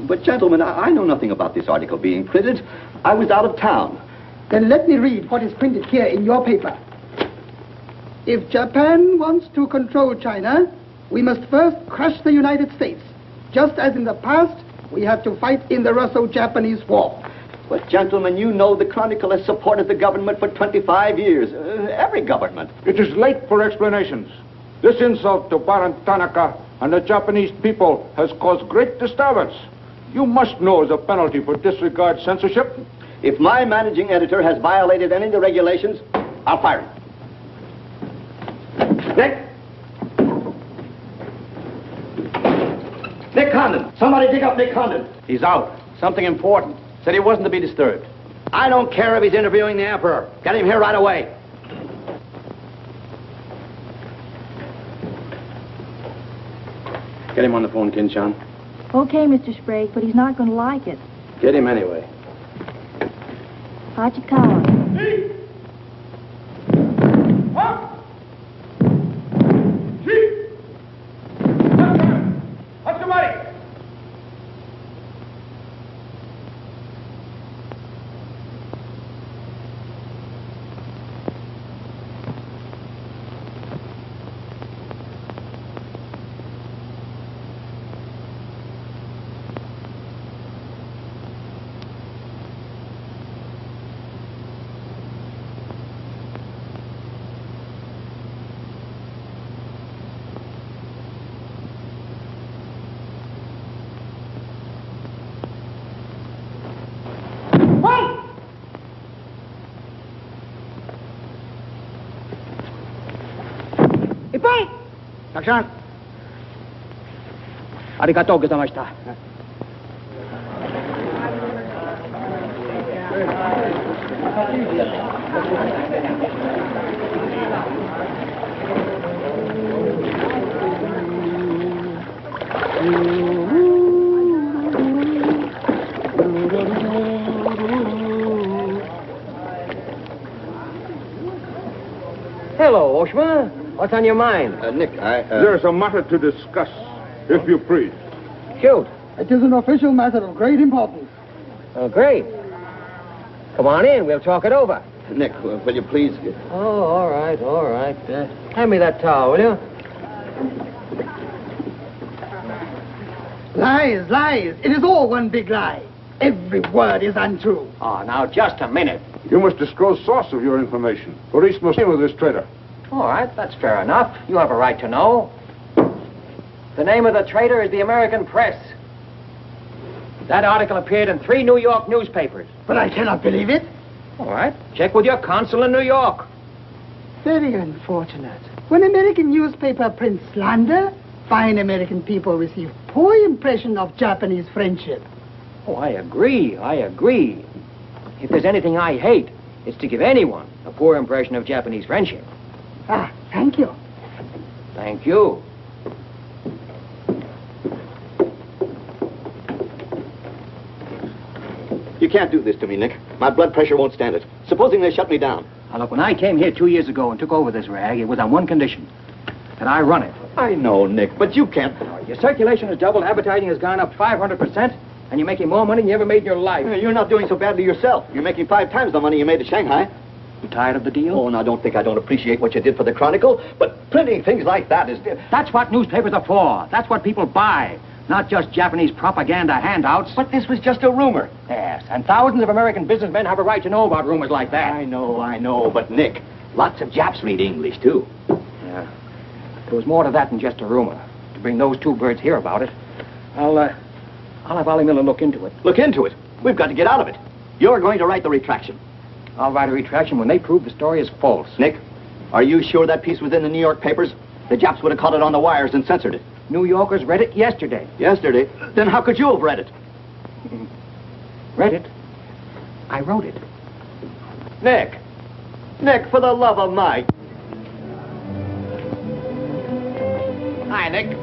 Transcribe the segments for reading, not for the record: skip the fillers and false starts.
But, gentlemen, I know nothing about this article being printed. I was out of town. Then let me read what is printed here in your paper. If Japan wants to control China, we must first crush the United States. Just as in the past, we have to fight in the Russo-Japanese War. But, gentlemen, you know the Chronicle has supported the government for 25 years. Every government. It is late for explanations. This insult to Baron Tanaka and the Japanese people has caused great disturbance. You must know as a penalty for disregard censorship. If my managing editor has violated any of the regulations, I'll fire him. Nick! Nick Condon! Somebody dig up Nick Condon! He's out. Something important. Said he wasn't to be disturbed. I don't care if he's interviewing the Emperor. Get him here right away. Get him on the phone, Kin-chan. Okay, Mr. Sprague, but he's not going to like it. Get him anyway. Hachikawa. What's the matter? Takshan. Arigatou gozaimashita. Hello, Oshma. What's on your mind? Nick, There's a matter to discuss, if you please. Shoot. It is an official matter of great importance. Oh, great. Come on in. We'll talk it over. Nick, will you please... Oh, all right, all right. Hand me that towel, will you? Lies, lies. It is all one big lie. Every word is untrue. Oh, now, just a minute. You must disclose source of your information. Police must deal with this traitor. All right, that's fair enough. You have a right to know. The name of the traitor is the American Press. That article appeared in 3 New York newspapers. But I cannot believe it. All right, check with your consul in New York. Very unfortunate. When American newspaper prints slander, fine American people receive poor impression of Japanese friendship. Oh, I agree. If there's anything I hate, it's to give anyone a poor impression of Japanese friendship. Ah, thank you. Thank you. You can't do this to me, Nick. My blood pressure won't stand it. Supposing they shut me down. Now, look, when I came here 2 years ago and took over this rag, it was on one condition, that I run it. I know, Nick, but you can't... Your circulation has doubled, advertising has gone up 500%, and you're making more money than you ever made in your life. You're not doing so badly yourself. You're making 5 times the money you made at Shanghai. You tired of the deal? Oh, now don't think I don't appreciate what you did for the Chronicle, but printing things like that is... That's what newspapers are for. That's what people buy. Not just Japanese propaganda handouts. But this was just a rumor. Yes, and thousands of American businessmen have a right to know about rumors like that. I know, but Nick, lots of Japs read English, too. Yeah. There was more to that than just a rumor. To bring those 2 birds here about it, I'll have Ollie Miller look into it. Look into it. We've got to get out of it. You're going to write the retraction. I'll write a retraction when they prove the story is false. Nick, are you sure that piece was in the New York papers? The Japs would have caught it on the wires and censored it. New Yorkers read it yesterday. Yesterday? Then how could you have read it? Read it? I wrote it. Nick, for the love of Mike. Hi, Nick.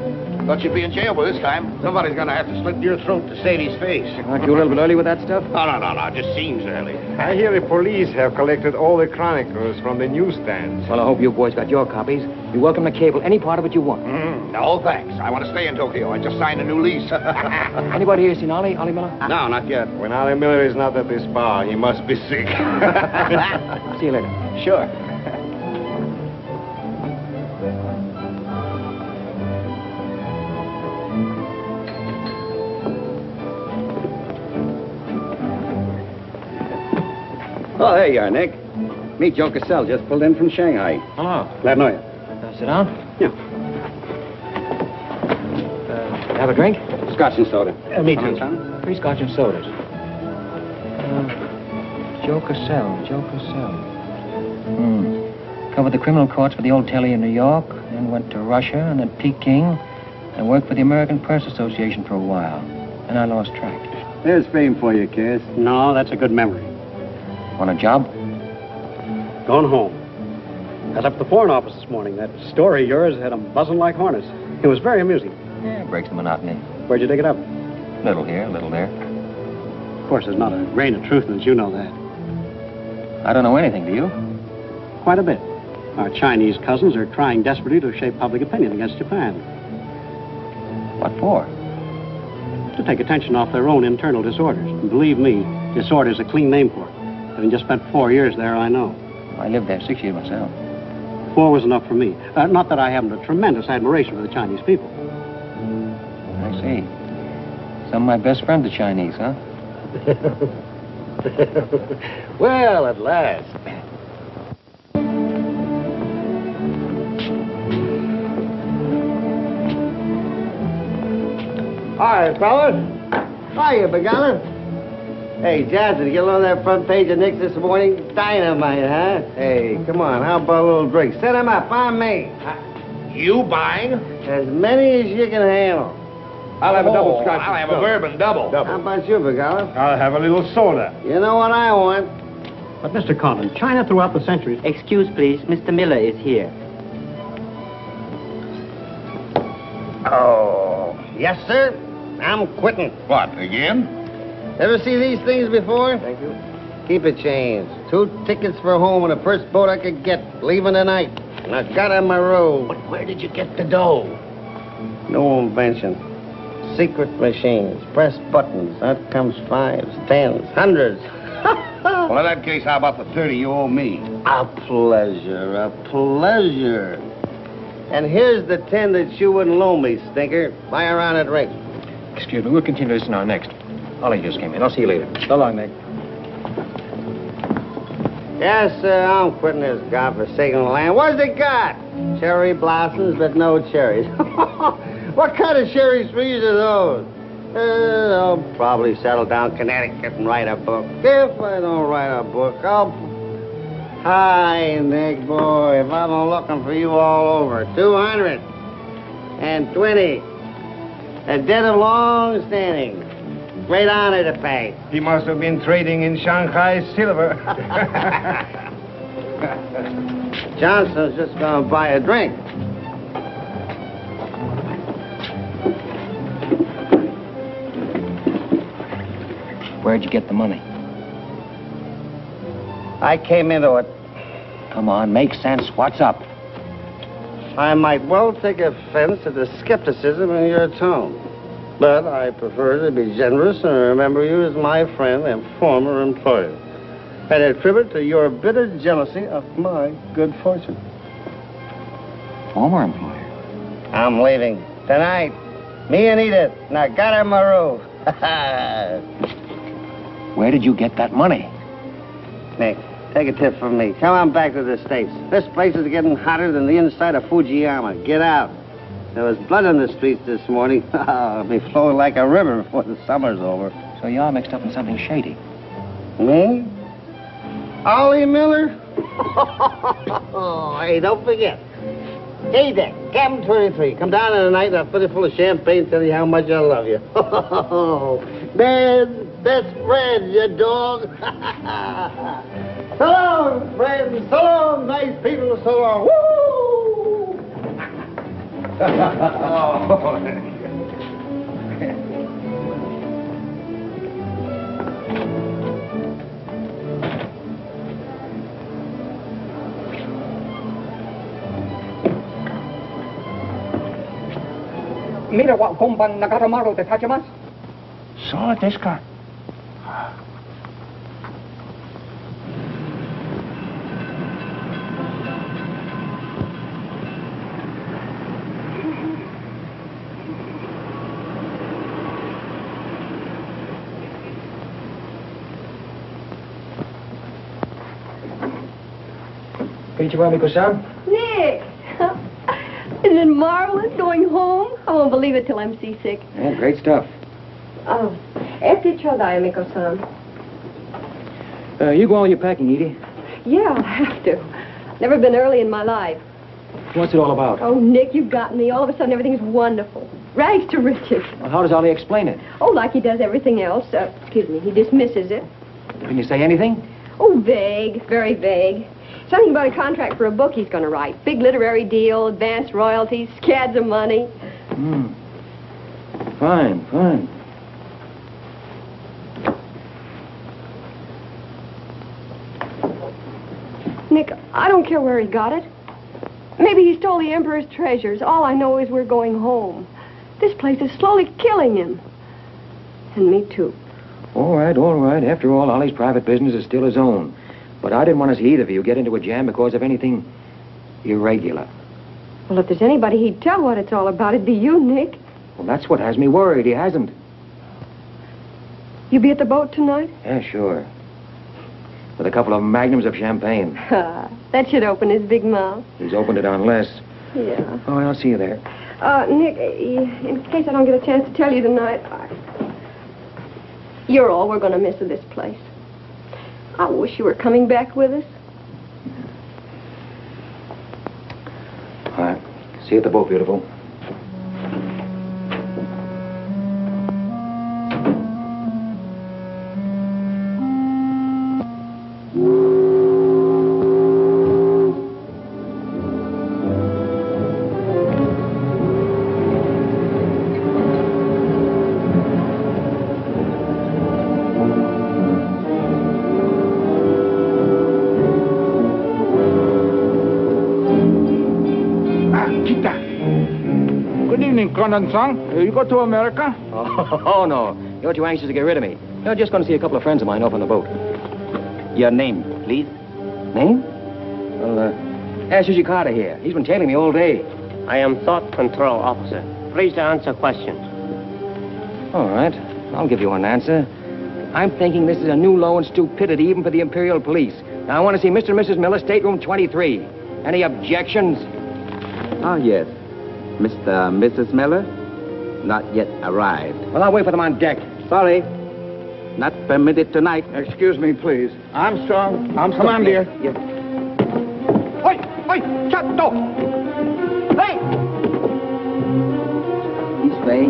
Thought you'd be in jail by this time. Somebody's gonna have to slit your throat to save his face. Aren't you a little bit early with that stuff? No. Just seems early. I hear the police have collected all the chronicles from the newsstands. Well, I hope you boys got your copies. You're welcome to cable any part of it you want. No, thanks. I want to stay in Tokyo. I just signed a new lease. Anybody here seen Ollie Miller? No, not yet. When Ollie Miller is not at this bar, he must be sick. See you later. Sure. Oh, there you are, Nick. Meet Joe Cassell, just pulled in from Shanghai. Hello. Glad to know you. Sit down. Yeah. Have a drink? Scotch and soda. Me too. Son? 3 Scotch and sodas. Joe Cassell. Covered the criminal courts for the old telly in New York, then went to Russia and at Peking, and worked for the American Press Association for a while. And I lost track. There's fame for you, Cass. No, that's a good memory. Want a job? Going home. I was up at the Foreign Office this morning. That story of yours had them buzzing like hornets. It was very amusing. Yeah, it breaks the monotony. Where'd you dig it up? Little here, little there. Of course, there's not a grain of truth in it. You know that. I don't know anything, do you? Quite a bit. Our Chinese cousins are trying desperately to shape public opinion against Japan. What for? To take attention off their own internal disorders. And believe me, disorder's a clean name for it. Having just spent 4 years there, I know. I lived there 6 years myself. 4 was enough for me. Not that I haven't a tremendous admiration for the Chinese people. I see. Some of my best friends are Chinese, huh? Well, at last. Hi, fellas. Hiya, Begala. Hey, Jazz, did you get along that front page of Nick's this morning? Dynamite, huh? Hey, come on, how about a little drink? Set him up, on me. You buying? As many as you can handle. I'll have a double scotch. I'll have a bourbon double. How about you, Begala? I'll have a little soda. You know what I want? But, Mr. Conlon, China throughout the centuries... Excuse, please. Mr. Miller is here. Oh, yes, sir. I'm quitting. What, again? Ever see these things before? Thank you. Keep it changed. 2 tickets for home on the first boat I could get, leaving tonight. And I got on my road. But where did you get the dough? No invention. Secret machines. Press buttons. Out comes 5s, 10s, 100s. Well, in that case, how about the 30 you owe me? A pleasure, a pleasure. And here's the 10 that you wouldn't loan me, stinker. Buy a round of drink. Excuse me, we'll continue this in our next. Ollie just came in. I'll see you later. So long, Nick. Yes, sir, I'm quitting this godforsaken land. What's it got? Cherry blossoms, but no cherries. What kind of cherry trees are those? I'll probably settle down Connecticut and write a book. If I don't write a book, I'll... Hi, Nick, boy. If I've been looking for you all over. 220. A debt of long standing. Great honor to pay. He must have been trading in Shanghai silver. Johnson's just gonna buy a drink. Where'd you get the money? I came into it. Come on, make sense. What's up? I might well take offense at the skepticism in your tone. But I prefer to be generous and remember you as my friend and former employer. And attribute to your bitter jealousy of my good fortune. Former employer? I'm leaving tonight. Me and Edith. And I got on my roof. Where did you get that money? Nick, take a tip from me. Come on back to the States. This place is getting hotter than the inside of Fujiyama. Get out. There was blood on the streets this morning. It'll be flowing like a river before the summer's over. So you're mixed up in something shady. Me? Ollie Miller? Hey, don't forget. Hey, Dick, Captain 23. Come down in the night and I'll fill it full of champagne and tell you how much I love you. Man's best friend, you dog. So long, friends. So long, nice people. So long. Woo! Mira wa komban nagaramaro de tachimasu. So this guy. Konnichiwa, Miko-san. Nick! Isn't it marvelous going home? I won't believe it till I'm seasick. Yeah, great stuff. Oh, eti chodai, Miko-san. You go all your packing, Edie. Yeah, I'll have to. Never been early in my life. What's it all about? Oh, Nick, you've got me. All of a sudden, everything's wonderful. Rags to riches. Well, how does Ollie explain it? Oh, like he does everything else. Excuse me, he dismisses it. Can you say anything? Oh, vague, very vague. Something about a contract for a book he's going to write. Big literary deal, advanced royalties, scads of money. Fine, fine. Nick, I don't care where he got it. Maybe he stole the Emperor's treasures. All I know is we're going home. This place is slowly killing him. And me, too. All right, all right. After all, Ollie's private business is still his own. But I didn't want to see either of you get into a jam because of anything irregular. Well, if there's anybody he'd tell what it's all about, it'd be you, Nick. Well, that's what has me worried. He hasn't. You be at the boat tonight? Yeah, sure. With a couple of magnums of champagne. That should open his big mouth. He's opened it on less. Yeah. Oh, I'll see you there. Nick, in case I don't get a chance to tell you tonight, you're all we're going to miss of this place. I wish you were coming back with us. All right. See you at the boat, beautiful. Condensang, you go to America? Oh, no. You're too anxious to get rid of me. You're just going to see a couple of friends of mine off on the boat. Your name, please? Name? Well, ask Sushi Carter here. He's been tailing me all day. I am Thought Control Officer. Please to answer questions. All right. I'll give you an answer. I'm thinking this is a new low in stupidity even for the Imperial Police. Now, I want to see Mr. and Mrs. Miller, stateroom 23. Any objections? Oh, yes. Mr. and Mrs. Miller? Not yet arrived. Well, I'll wait for them on deck. Sorry. Not permitted tonight. Excuse me, please. Armstrong, commander. Yes. Wait! Shut the door! Hey! This way.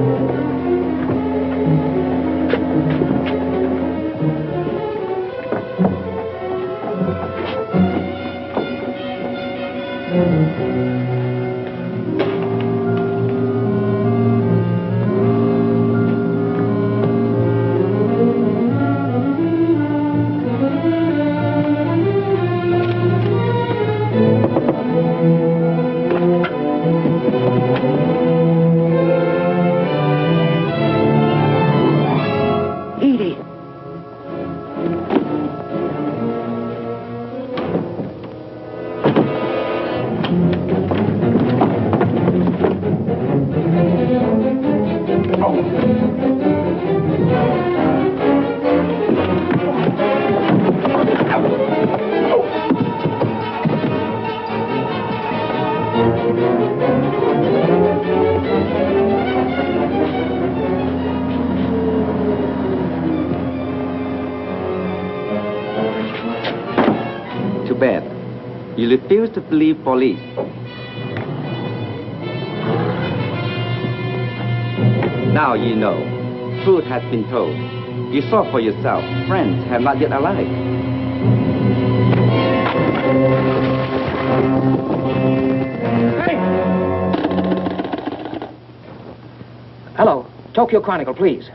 You refuse to believe police. Now you know. Truth has been told. You saw for yourself. Friends have not yet arrived. Hey! Hello. Tokyo Chronicle, please.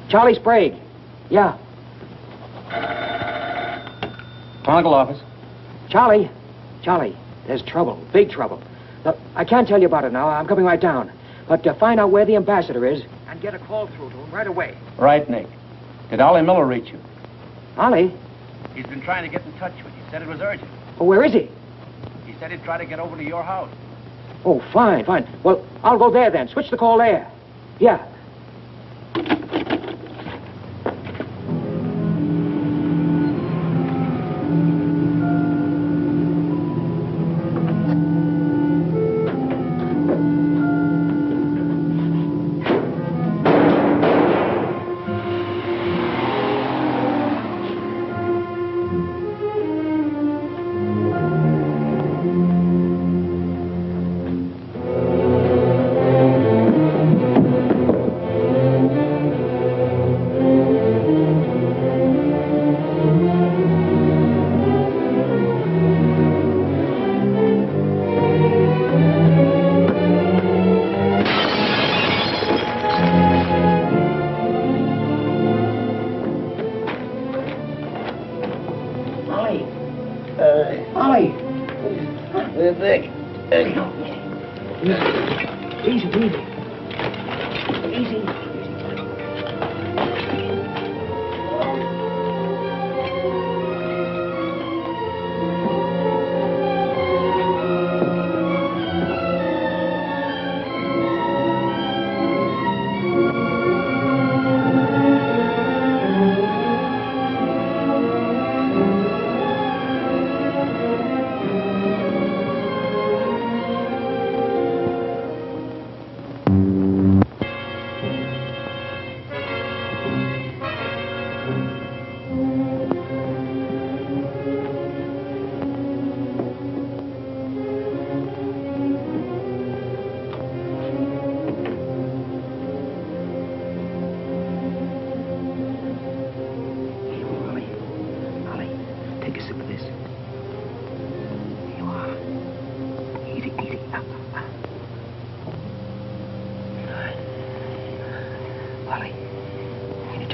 Charlie Sprague. Yeah. Chronicle office. Charlie, there's trouble, big trouble. Look, I can't tell you about it now. I'm coming right down. But find out where the ambassador is and get a call through to him right away. Right, Nick. Did Ollie Miller reach you? Ollie? He's been trying to get in touch with you. Said it was urgent. Oh, where is he? He said he'd try to get over to your house. Oh, fine. Well, I'll go there then. Switch the call there. Yeah.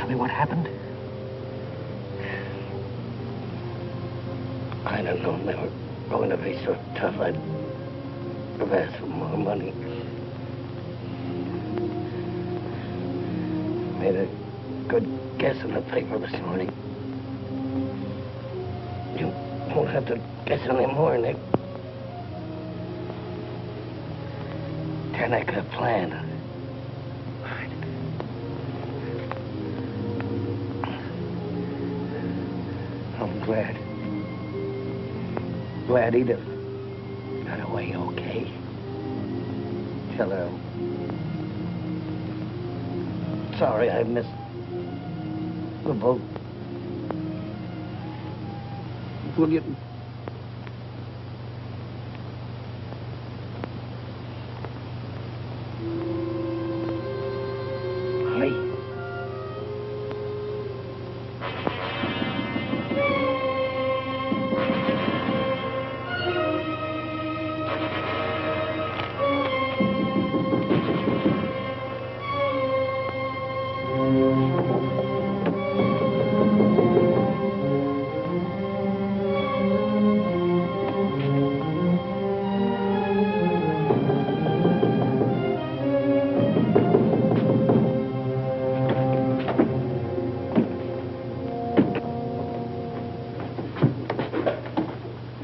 tell me what happened? I don't know. They were going to be so tough, I'd have asked for more money. Made a good guess in the paper this morning. You won't have to guess anymore, Nick. Turnek had a plan. I'm glad Edith got away okay. Tell her I'm sorry I missed the boat. Will you?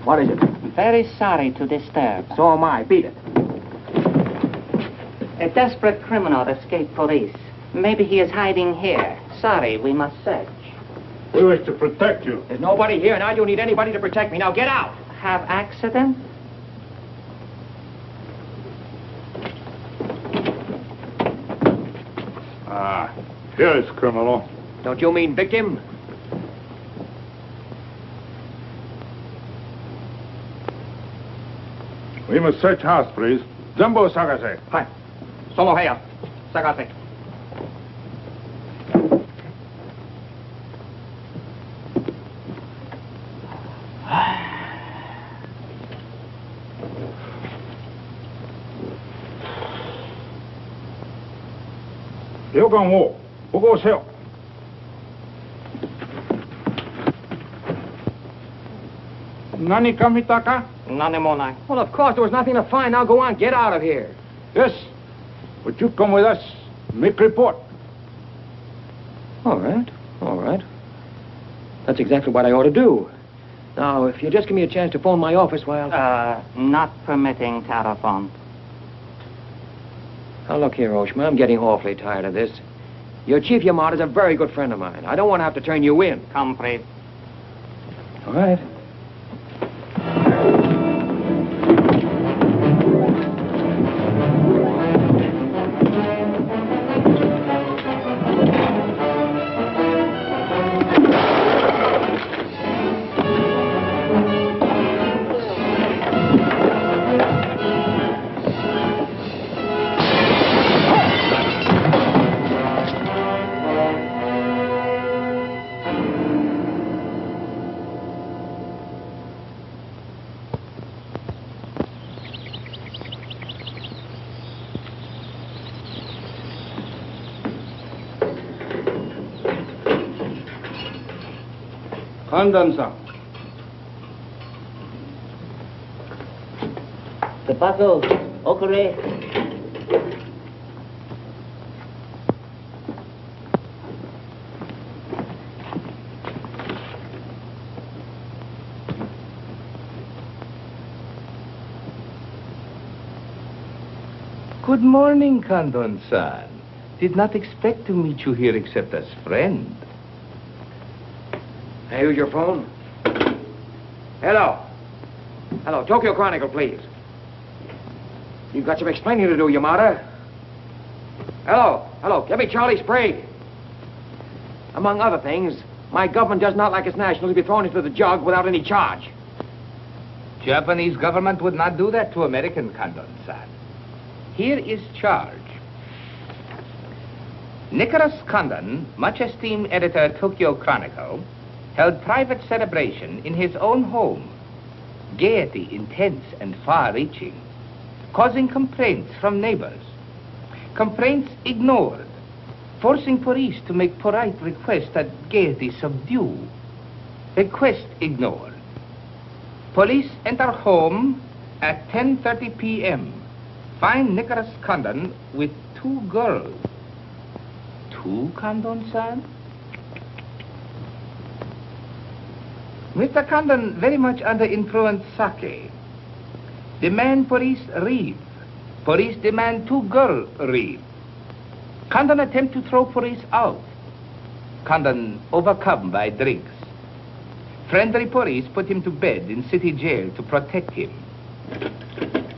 What is it? Very sorry to disturb. So am I. Beat it. A desperate criminal escaped police. Maybe he is hiding here. Sorry, we must search. We wish to protect you. There's nobody here, and I don't need anybody to protect me. Now get out. Have accident? Ah, here is criminal. Don't you mean victim? We must search house, please. Jumbo Sagase. Hi. Solo Heya. Sagase. 여관 5, 보고 오세요. Nani kamitaka? Nanemonai. Well, of course, there was nothing to find. Now go on. Get out of here. Yes, but you come with us. Make report. All right. All right. That's exactly what I ought to do. Now, if you just give me a chance to phone my office while... Not permitting telephone. Now, look here, Oshma. I'm getting awfully tired of this. Your Chief Yamada's a very good friend of mine. I don't want to have to turn you in. Compris. All right. Condon-san. The bottle, okure. Good morning, Condon-san. Did not expect to meet you here except as friend. Hey, use your phone. Hello. Hello, Tokyo Chronicle, please. You've got some explaining to do, Yamada. Hello. Hello, give me Charlie Sprague. Among other things, my government does not like its nationals to be thrown into the jug without any charge. Japanese government would not do that to American, Condon-san. Here is charge. Nicholas Condon, much esteemed editor, Tokyo Chronicle, held private celebration in his own home. Gaiety intense and far-reaching, causing complaints from neighbors. Complaints ignored. forcing police to make polite request that Gaiety subdue. Request ignored. Police enter home at 10:30 p.m. Find Nicholas Condon with 2 girls. 2 Condon-san? Mr. Condon very much under influence sake. Demand police leave. Police demand 2 girls leave. Condon attempt to throw police out. Condon overcome by drinks. Friendly police put him to bed in city jail to protect him.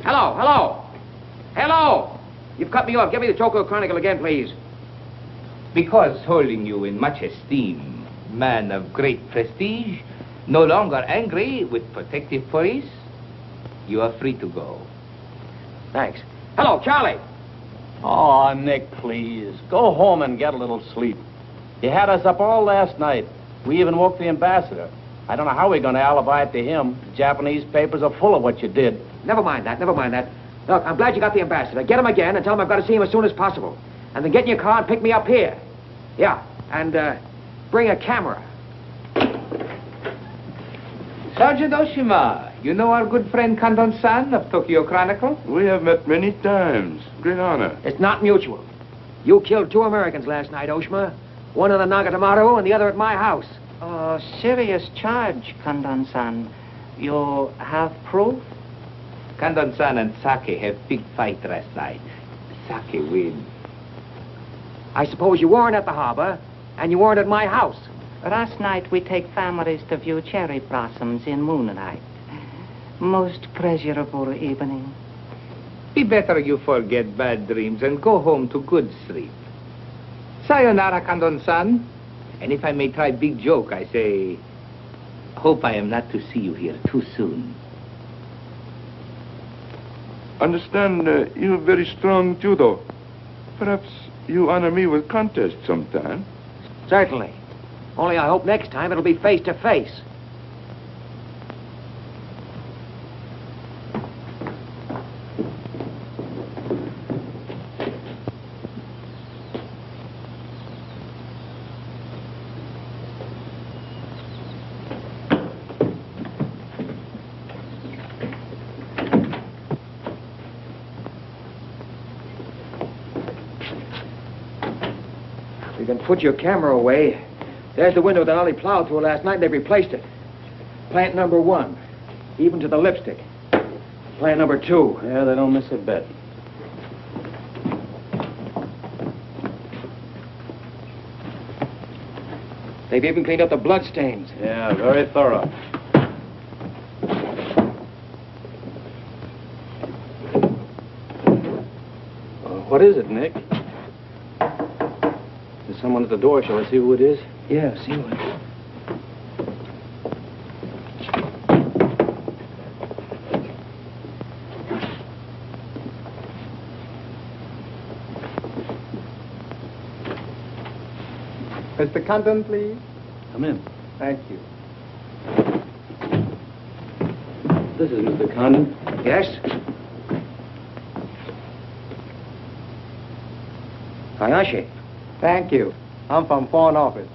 Hello, hello. Hello. You've cut me off. Give me the Tokyo Chronicle again, please. Because holding you in much esteem, man of great prestige, no longer angry with protective police, you are free to go. Thanks. Hello, Charlie. Oh, Nick, please. Go home and get a little sleep. You had us up all last night. We even woke the ambassador. I don't know how we're going to alibi it to him. The Japanese papers are full of what you did. Never mind that, never mind that. Look, I'm glad you got the ambassador. Get him again and tell him I've got to see him as soon as possible. And then get in your car and pick me up here. Yeah, and bring a camera. Sergeant Oshima, you know our good friend Condon-san of Tokyo Chronicle? We have met many times. Great honor. It's not mutual. You killed 2 Americans last night, Oshima. One in the Nagatomaru and the other at my house. Oh, serious charge, Condon-san. You have proof? Condon-san and Sake have big fight last night. Sake win. I suppose you weren't at the harbor, and you weren't at my house. Last night we take families to view cherry blossoms in moonlight. Most pleasurable evening. Be better you forget bad dreams and go home to good sleep. Sayonara, Condon-san. And if I may try big joke, I say, hope I am not to see you here too soon. Understand you have very strong judo. Perhaps you honor me with contest sometime. Certainly. Only I hope next time it'll be face to face. You can put your camera away. There's the window that Ollie plowed through last night, and they replaced it. Plant number 1, even to the lipstick. Plant number 2. Yeah, they don't miss a bit. They've even cleaned up the blood stains. Yeah, very thorough. What is it, Nick? There's someone at the door. Shall I see who it is? Yeah, see what? Mr. Condon, please. Come in. Thank you. This is Mr. Condon. Yes? Hayashi. Thank you. I'm from Foreign Office.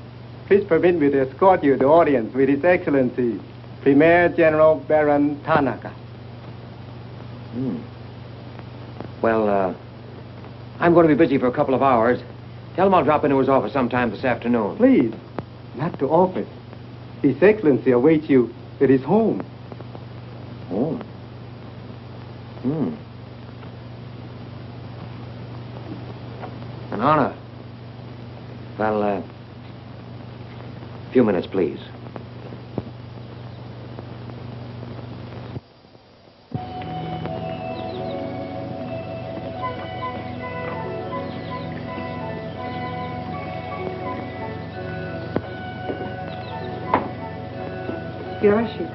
Please permit me to escort you to audience with His Excellency, Premier General Baron Tanaka. Well, I'm going to be busy for a couple of hours. Tell him I'll drop into his office sometime this afternoon. Please, not to office. His Excellency awaits you at his home. Home? An honor. Well, a few minutes, please. Yoshi.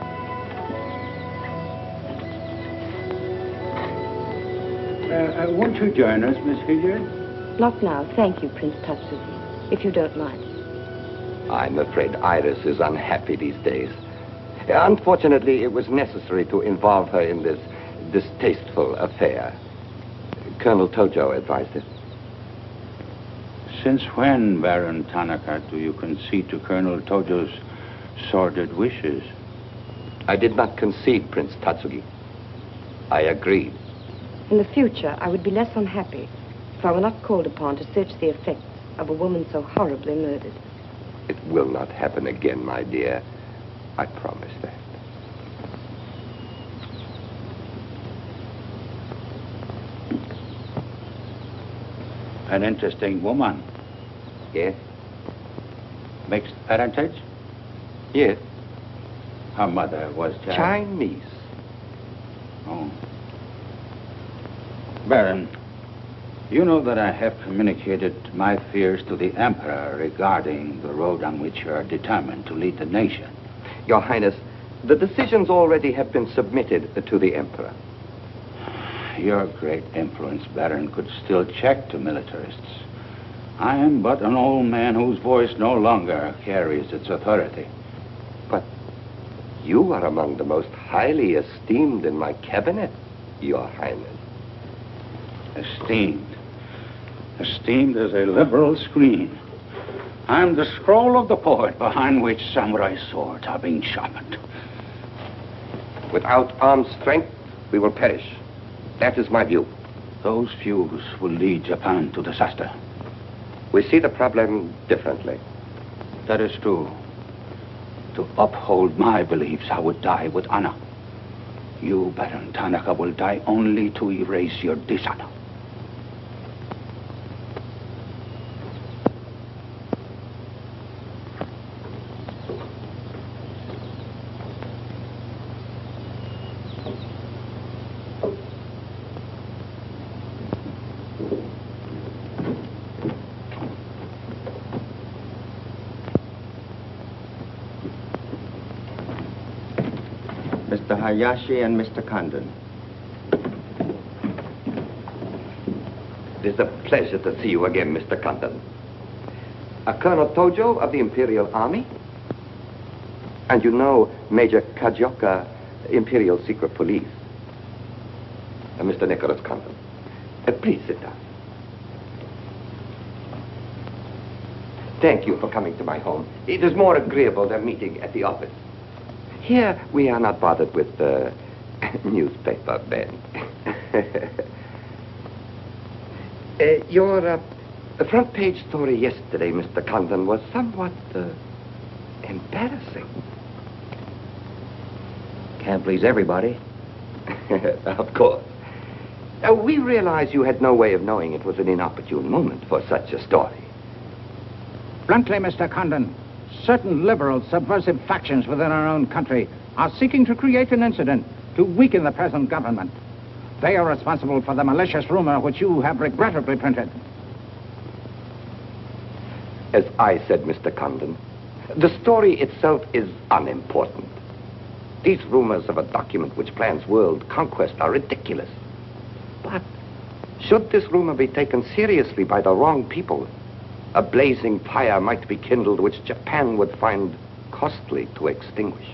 Won't you join us, Miss Hilliard? Not now, thank you, Prince Tatsuki, if you don't mind. I'm afraid Iris is unhappy these days. Unfortunately, it was necessary to involve her in this distasteful affair. Colonel Tojo advised it. Since when, Baron Tanaka, do you concede to Colonel Tojo's sordid wishes? I did not concede, Prince Tatsugi. I agreed. In the future, I would be less unhappy if I were not called upon to search the effects of a woman so horribly murdered. It will not happen again, my dear. I promise that. An interesting woman. Yes? Mixed parentage? Yes. Her mother was Chinese. Oh. Baron, you know that I have communicated my fears to the Emperor regarding the road on which you are determined to lead the nation. Your Highness, the decisions already have been submitted to the Emperor. Your great influence, Baron, could still check the militarists. I am but an old man whose voice no longer carries its authority. But you are among the most highly esteemed in my cabinet, Your Highness. Esteemed. Esteemed as a liberal screen. I am the scroll of the poet behind which samurai swords are being sharpened. Without armed strength, we will perish. That is my view. Those views will lead Japan to disaster. We see the problem differently. That is true. To uphold my beliefs, I would die with honor. You, Baron Tanaka, will die only to erase your dishonor. Mr. Hayashi and Mr. Condon. It is a pleasure to see you again, Mr. Condon. Colonel Tojo of the Imperial Army? And you know Major Kajioka, Imperial Secret Police. Mr. Nicholas Condon. Please sit down. Thank you for coming to my home. It is more agreeable than meeting at the office. Here, we are not bothered with newspaper men. Your front page story yesterday, Mr. Condon, was somewhat embarrassing. Can't please everybody. Of course. We realize you had no way of knowing it was an inopportune moment for such a story. Bluntly, Mr. Condon, certain liberal subversive factions within our own country are seeking to create an incident to weaken the present government. They are responsible for the malicious rumor which you have regrettably printed. As I said, Mr. Condon, the story itself is unimportant. These rumors of a document which plans world conquest are ridiculous. But should this rumor be taken seriously by the wrong people, a blazing fire might be kindled which Japan would find costly to extinguish.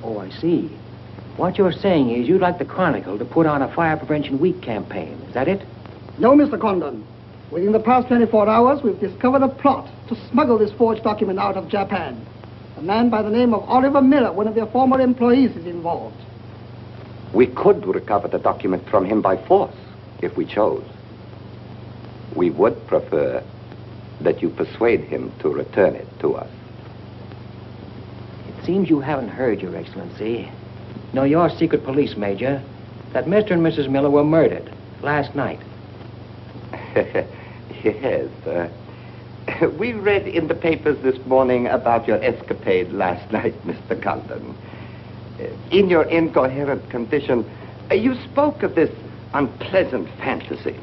Oh, I see. What you're saying is you'd like the Chronicle to put on a Fire Prevention Week campaign. Is that it? No, Mr. Condon. Within the past 24 hours, we've discovered a plot to smuggle this forged document out of Japan. A man by the name of Oliver Miller, one of their former employees, is involved. We could recover the document from him by force, if we chose. We would prefer that you persuade him to return it to us. It seems you haven't heard, Your Excellency. No, your secret police, Major, that Mr. and Mrs. Miller were murdered last night. Yes. We read in the papers this morning about your escapade last night, Mr. Condon. In your incoherent condition, you spoke of this unpleasant fantasy.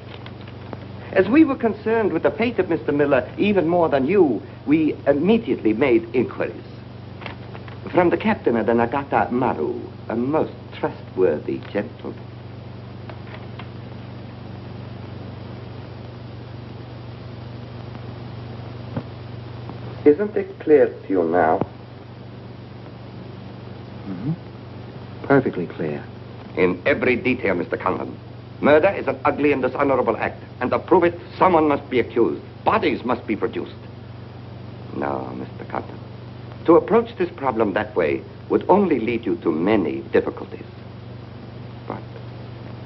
As we were concerned with the fate of Mr. Miller even more than you, we immediately made inquiries. From the captain of the Nagata Maru, a most trustworthy gentleman. Isn't it clear to you now? Mm-hmm. Perfectly clear. In every detail, Mr. Condon. Murder is an ugly and dishonorable act, and to prove it, someone must be accused. bodies must be produced. No, Mr. Condon. To approach this problem that way would only lead you to many difficulties. But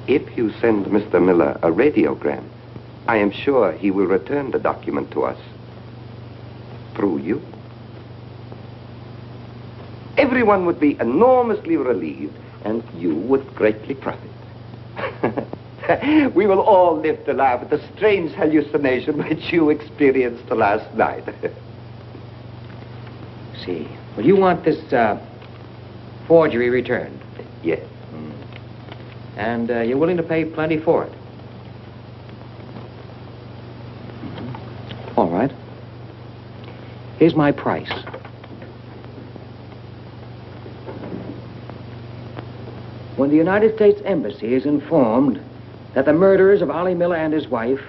if you send Mr. Miller a radiogram, I am sure he will return the document to us through you. Everyone would be enormously relieved, and you would greatly profit. We will all live to laugh at the strange hallucination which you experienced last night. See. Well, you want this forgery returned? Yes. And you're willing to pay plenty for it? All right. Here's my price. When the United States Embassy is informed that the murderers of Ollie Miller and his wife,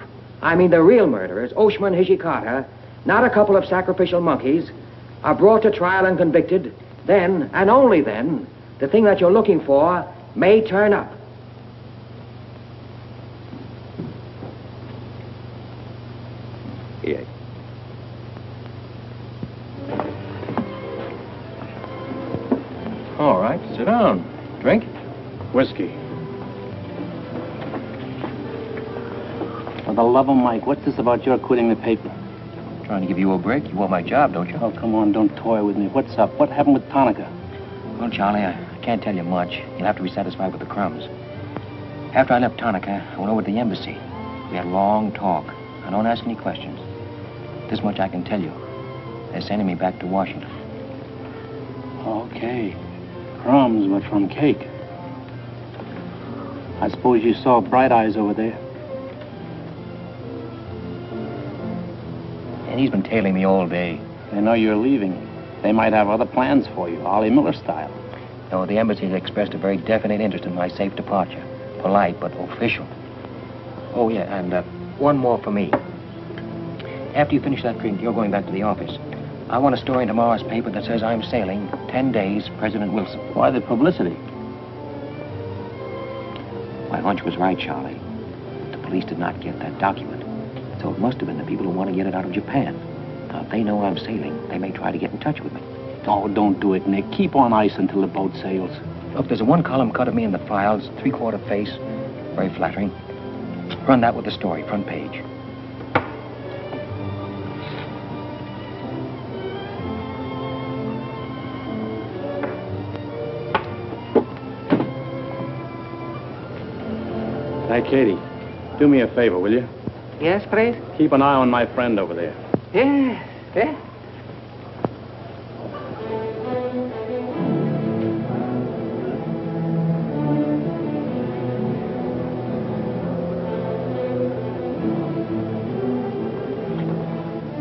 I mean the real murderers, Oshma and Hijikata, not a couple of sacrificial monkeys, are brought to trial and convicted, then, and only then, the thing that you're looking for may turn up. Yes. All right, sit down. Drink? Whiskey. For the love of Mike, what's this about your quitting the paper? Trying to give you a break. You want my job, don't you? Oh, come on, don't toy with me. What's up? What happened with Tonica? Well, Charlie, I can't tell you much. You'll have to be satisfied with the crumbs. After I left Tonica, I went over to the embassy. We had a long talk. I don't ask any questions. This much I can tell you. They're sending me back to Washington. Okay. Crumbs, but from cake. I suppose you saw Bright Eyes over there. And he's been tailing me all day. They know you're leaving. They might have other plans for you, Ollie Miller style. No, the embassy has expressed a very definite interest in my safe departure. Polite, but official. Oh, yeah, and one more for me. After you finish that drink, you're going back to the office. I want a story in tomorrow's paper that says I'm sailing 10 days, President Wilson. Why the publicity? My hunch was right, Charlie. The police did not get that document. So it must have been the people who want to get it out of Japan. Now, if they know I'm sailing, they may try to get in touch with me. Oh, don't do it, Nick. Keep on ice until the boat sails. Look, there's a one-column cut of me in the files, three-quarter face, very flattering. Run that with the story, front page. Hey, Katie, do me a favor, will you? Yes, please? Keep an eye on my friend over there. Yes, yes.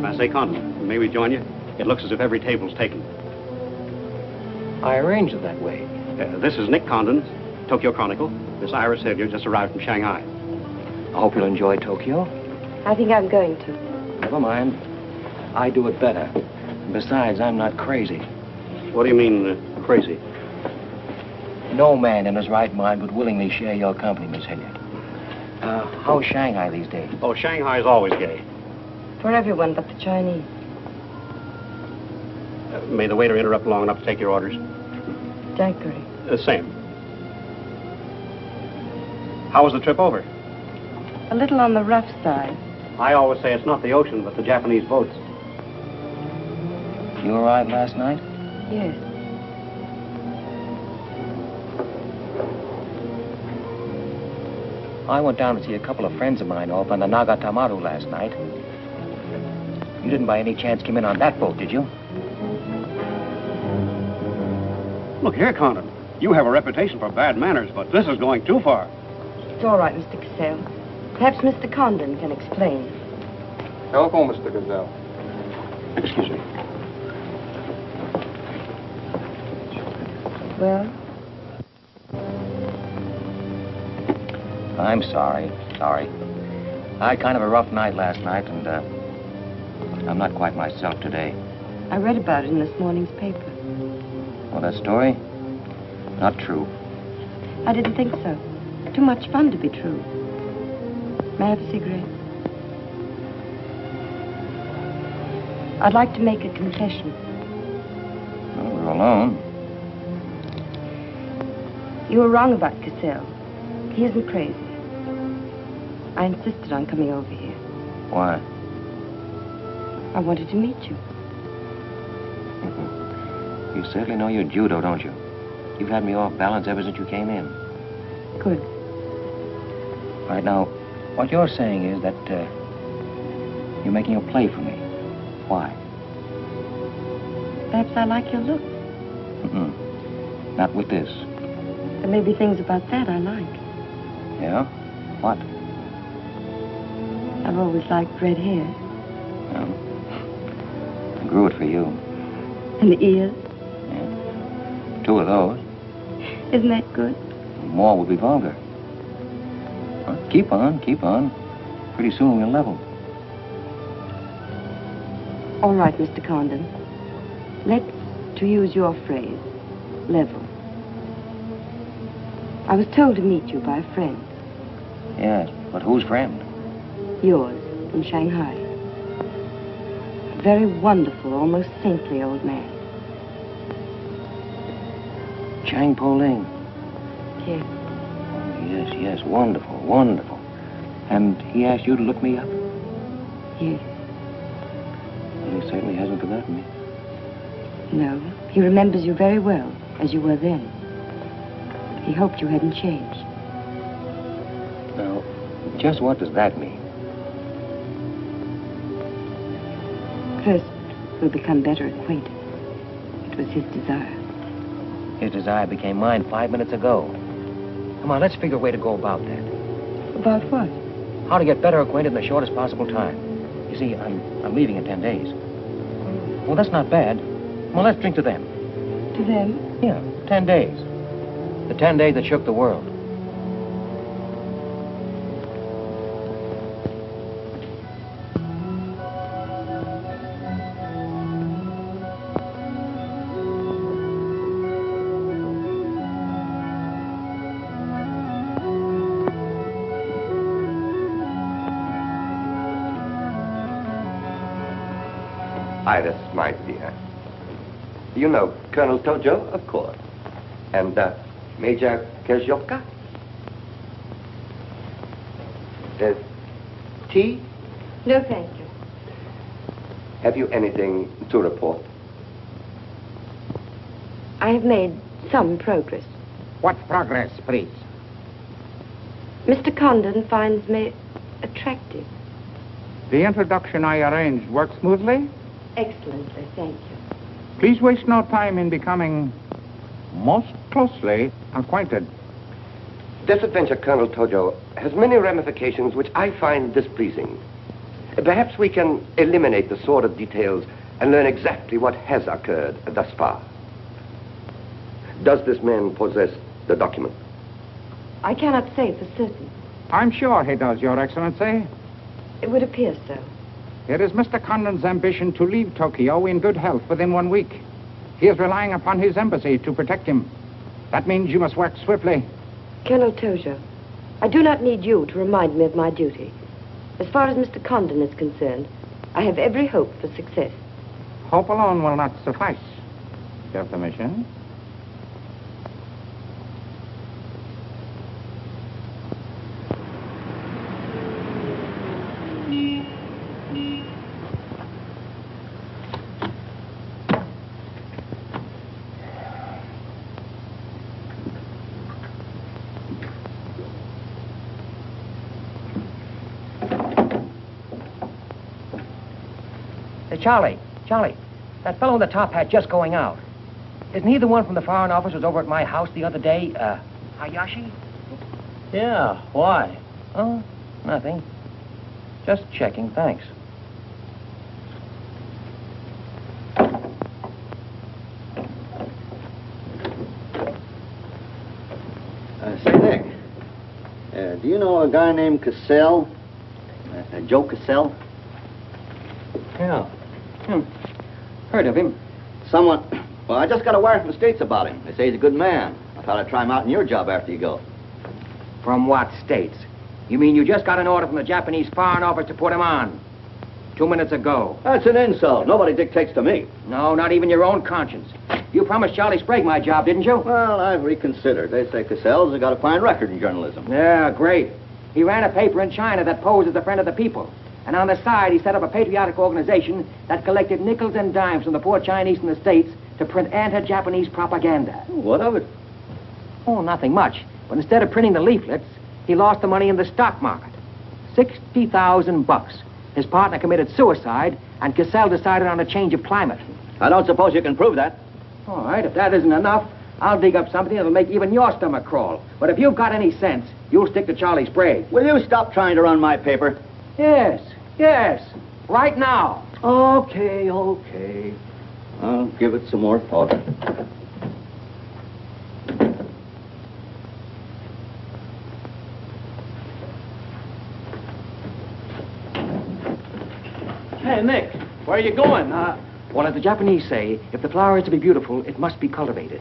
I say, Condon, may we join you? It looks as if every table's taken. I arranged it that way. This is Nick Condon, Tokyo Chronicle. Miss Iris Hilliard just arrived from Shanghai. I hope you'll enjoy Tokyo. I think I'm going to. Never mind. I do it better. Besides, I'm not crazy. What do you mean, crazy? No man in his right mind would willingly share your company, Miss Hilliard. How's Shanghai these days? Oh, Shanghai's always gay. For everyone but the Chinese. May the waiter interrupt long enough to take your orders? Daiquiri. Same. How was the trip over? A little on the rough side. I always say it's not the ocean, but the Japanese boats. You arrived last night? Yes. I went down to see a couple of friends of mine off on the Nagatamaru last night. You didn't by any chance come in on that boat, did you? Look here, Condon. You have a reputation for bad manners, but this is going too far. It's all right, Mr. Cassell. Perhaps Mr. Condon can explain. Telephone, Mr. Gazelle. Excuse me. Well? I'm sorry. Sorry. I had kind of a rough night last night, and I'm not quite myself today. I read about it in this morning's paper. Well, that story? Not true. I didn't think so. Too much fun to be true. May I have a cigarette? I'd like to make a confession. Well, we're alone. You were wrong about Cassell. He isn't crazy. I insisted on coming over here. Why? I wanted to meet you. You certainly know your judo, don't you? You've had me off balance ever since you came in. Good. All right, now, what you're saying is that you're making a play for me. Why? Perhaps I like your look. Not with this. There may be things about that I like. Yeah? What? I've always liked red hair. Well, I grew it for you. And the ears. 2 of those. Isn't that good? More would be vulgar. Well, keep on, keep on. Pretty soon we'll level. All right, Mr. Condon. Let's, to use your phrase, level. I was told to meet you by a friend. Yes, but whose friend? Yours, in Shanghai. A very wonderful, almost saintly old man. Chang Po Ling. Yes. Oh, yes, yes, wonderful, wonderful. And he asked you to look me up? Yes. Well, he certainly hasn't forgotten me. No, he remembers you very well, as you were then. He hoped you hadn't changed. Now, just what does that mean? First, we'll become better acquainted. It was his desire. His desire became mine 5 minutes ago. Come on, let's figure a way to go about that. About what? How to get better acquainted in the shortest possible time. You see, I'm leaving in 10 days. Well, that's not bad. Well, let's drink to them. To them? Yeah, 10 days. The 10 days that shook the world. Iris, my dear. You know Colonel Tojo, of course. And Major Kezhovka? Tea? No, thank you. Have you anything to report? I have made some progress. What progress, please? Mr. Condon finds me attractive. The introduction I arranged worked smoothly? Excellently, thank you. Please waste no time in becoming most closely acquainted. This adventure, Colonel Tojo, has many ramifications which I find displeasing. Perhaps we can eliminate the sordid details and learn exactly what has occurred thus far. Does this man possess the document? I cannot say for certain. I'm sure he does, Your Excellency. It would appear so. It is Mr. Condon's ambition to leave Tokyo in good health within 1 week. He is relying upon his embassy to protect him. That means you must work swiftly. Colonel Tojo, I do not need you to remind me of my duty. As far as Mr. Condon is concerned, I have every hope for success. Hope alone will not suffice. Your permission? Charlie, that fellow in the top hat just going out. Isn't he the one from the Foreign Office who was over at my house the other day? Hayashi? Yeah, why? Oh, nothing. Just checking, thanks. Say, Nick, do you know a guy named Cassell? Joe Cassell? Yeah. Heard of him. Well, I just got a wire from the States about him. They say he's a good man. I thought I'd try him out in your job after you go. From what states? You mean you just got an order from the Japanese Foreign Office to put him on? 2 minutes ago. That's an insult. Nobody dictates to me. No, not even your own conscience. You promised Charlie Sprague my job, didn't you? Well, I've reconsidered. They say Cassell's got a fine record in journalism. Yeah, great. He ran a paper in China that posed as a friend of the people. And on the side, he set up a patriotic organization that collected nickels and dimes from the poor Chinese in the States to print anti-Japanese propaganda. What of it? Oh, nothing much. But instead of printing the leaflets, he lost the money in the stock market. $60,000. His partner committed suicide, and Cassell decided on a change of climate. I don't suppose you can prove that. All right, if that isn't enough, I'll dig up something that'll make even your stomach crawl. But if you've got any sense, you'll stick to Charlie Sprague. Will you stop trying to run my paper? Yes, right now. Okay. I'll give it some more thought. Hey, Nick, where are you going? Well, as the Japanese say, if the flower is to be beautiful, it must be cultivated.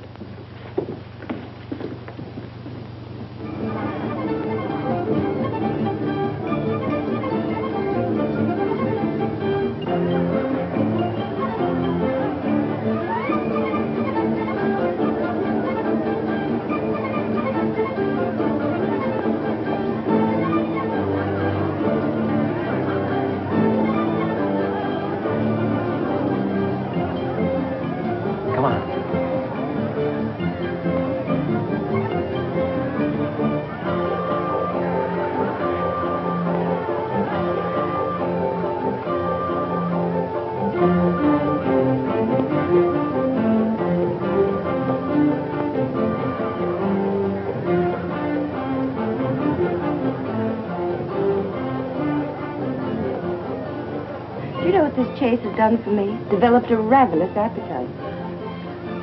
This chase has done for me. Developed a ravenous appetite.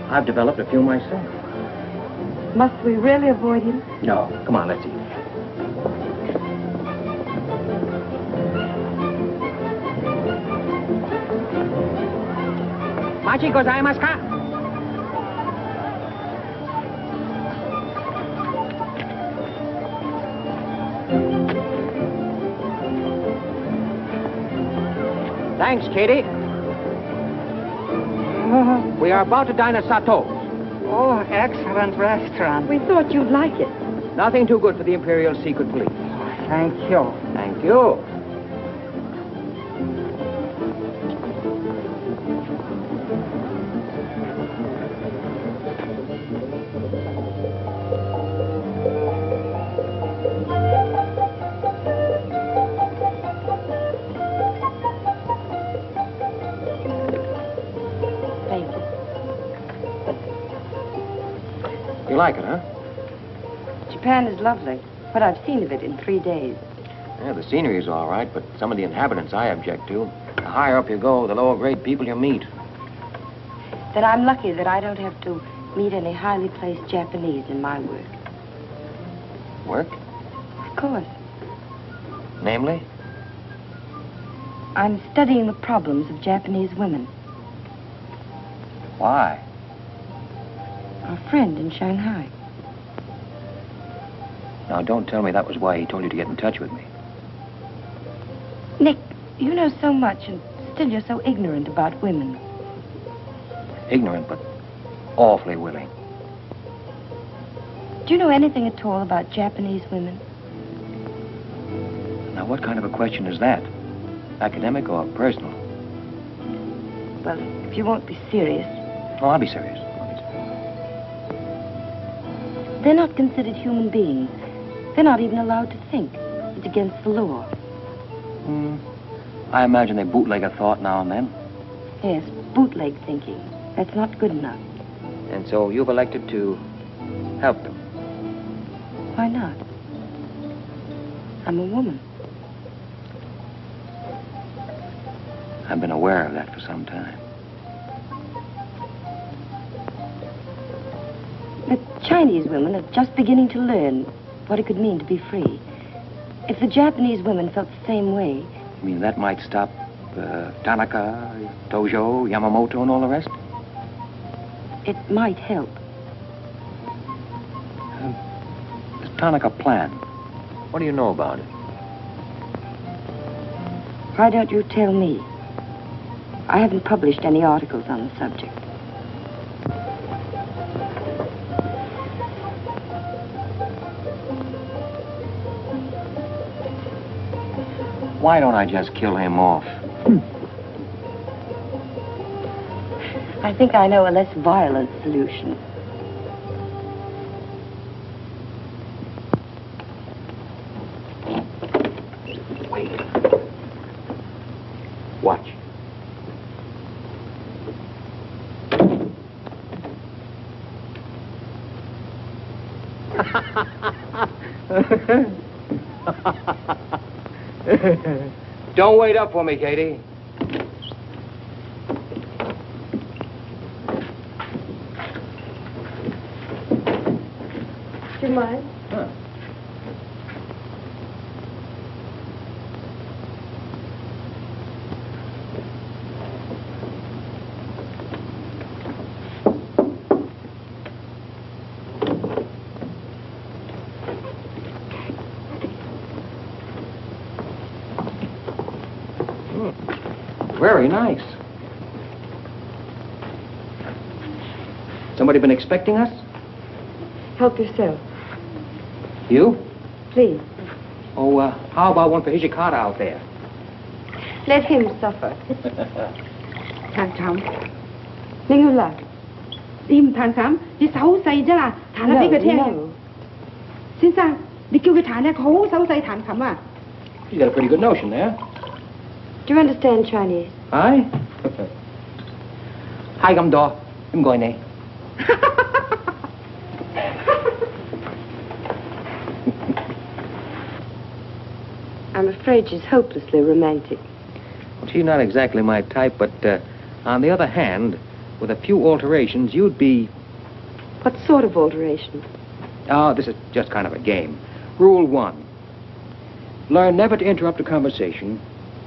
I've developed a few myself. Must we really avoid him? No. Come on, let's eat. Machi gozaimasu ka? Thanks, Katie. We are about to dine at Sato's. Oh, excellent restaurant. We thought you'd like it. Nothing too good for the Imperial Secret Police. Thank you. Thank you. You like it, huh? Japan is lovely. What I've seen of it in 3 days. Yeah, the scenery's all right, but some of the inhabitants I object to. The higher up you go, the lower grade people you meet. Then I'm lucky that I don't have to meet any highly placed Japanese in my work. Work? Of course. Namely? I'm studying the problems of Japanese women. Why? Our friend in Shanghai. Now, don't tell me that was why he told you to get in touch with me. Nick, you know so much, and still you're so ignorant about women. Ignorant, but awfully willing. Do you know anything at all about Japanese women? Now, what kind of a question is that? Academic or personal? Well, if you won't be serious. Oh, I'll be serious. They're not considered human beings. They're not even allowed to think. It's against the law. I imagine they bootleg a thought now and then. Yes, bootleg thinking. That's not good enough. And so you've elected to help them. Why not? I'm a woman. I've been aware of that for some time. The Chinese women are just beginning to learn what it could mean to be free. If the Japanese women felt the same way... You mean that might stop Tanaka, Tojo, Yamamoto, and all the rest? It might help. This Tanaka plan, what do you know about it? Why don't you tell me? I haven't published any articles on the subject. Why don't I just kill him off? I think I know a less violent solution. Wait. Watch. Don't wait up for me, Katie. Do you mind? Huh. Very nice. Somebody been expecting us? Help yourself. You? Please. Oh, how about one for Hijikata out there? Let him suffer. 探長，你要嚟？你唔彈琴，你手好細啫啦，彈下俾佢聽。先生，你叫佢彈咧，佢好手細彈琴啊。You got a pretty good notion there. Do you understand Chinese? Hi. Hi, come door. I'm going there. I'm afraid she's hopelessly romantic. She's not exactly my type, but on the other hand, with a few alterations, you'd be... What sort of alteration? Oh, this is just kind of a game. Rule 1. Learn never to interrupt a conversation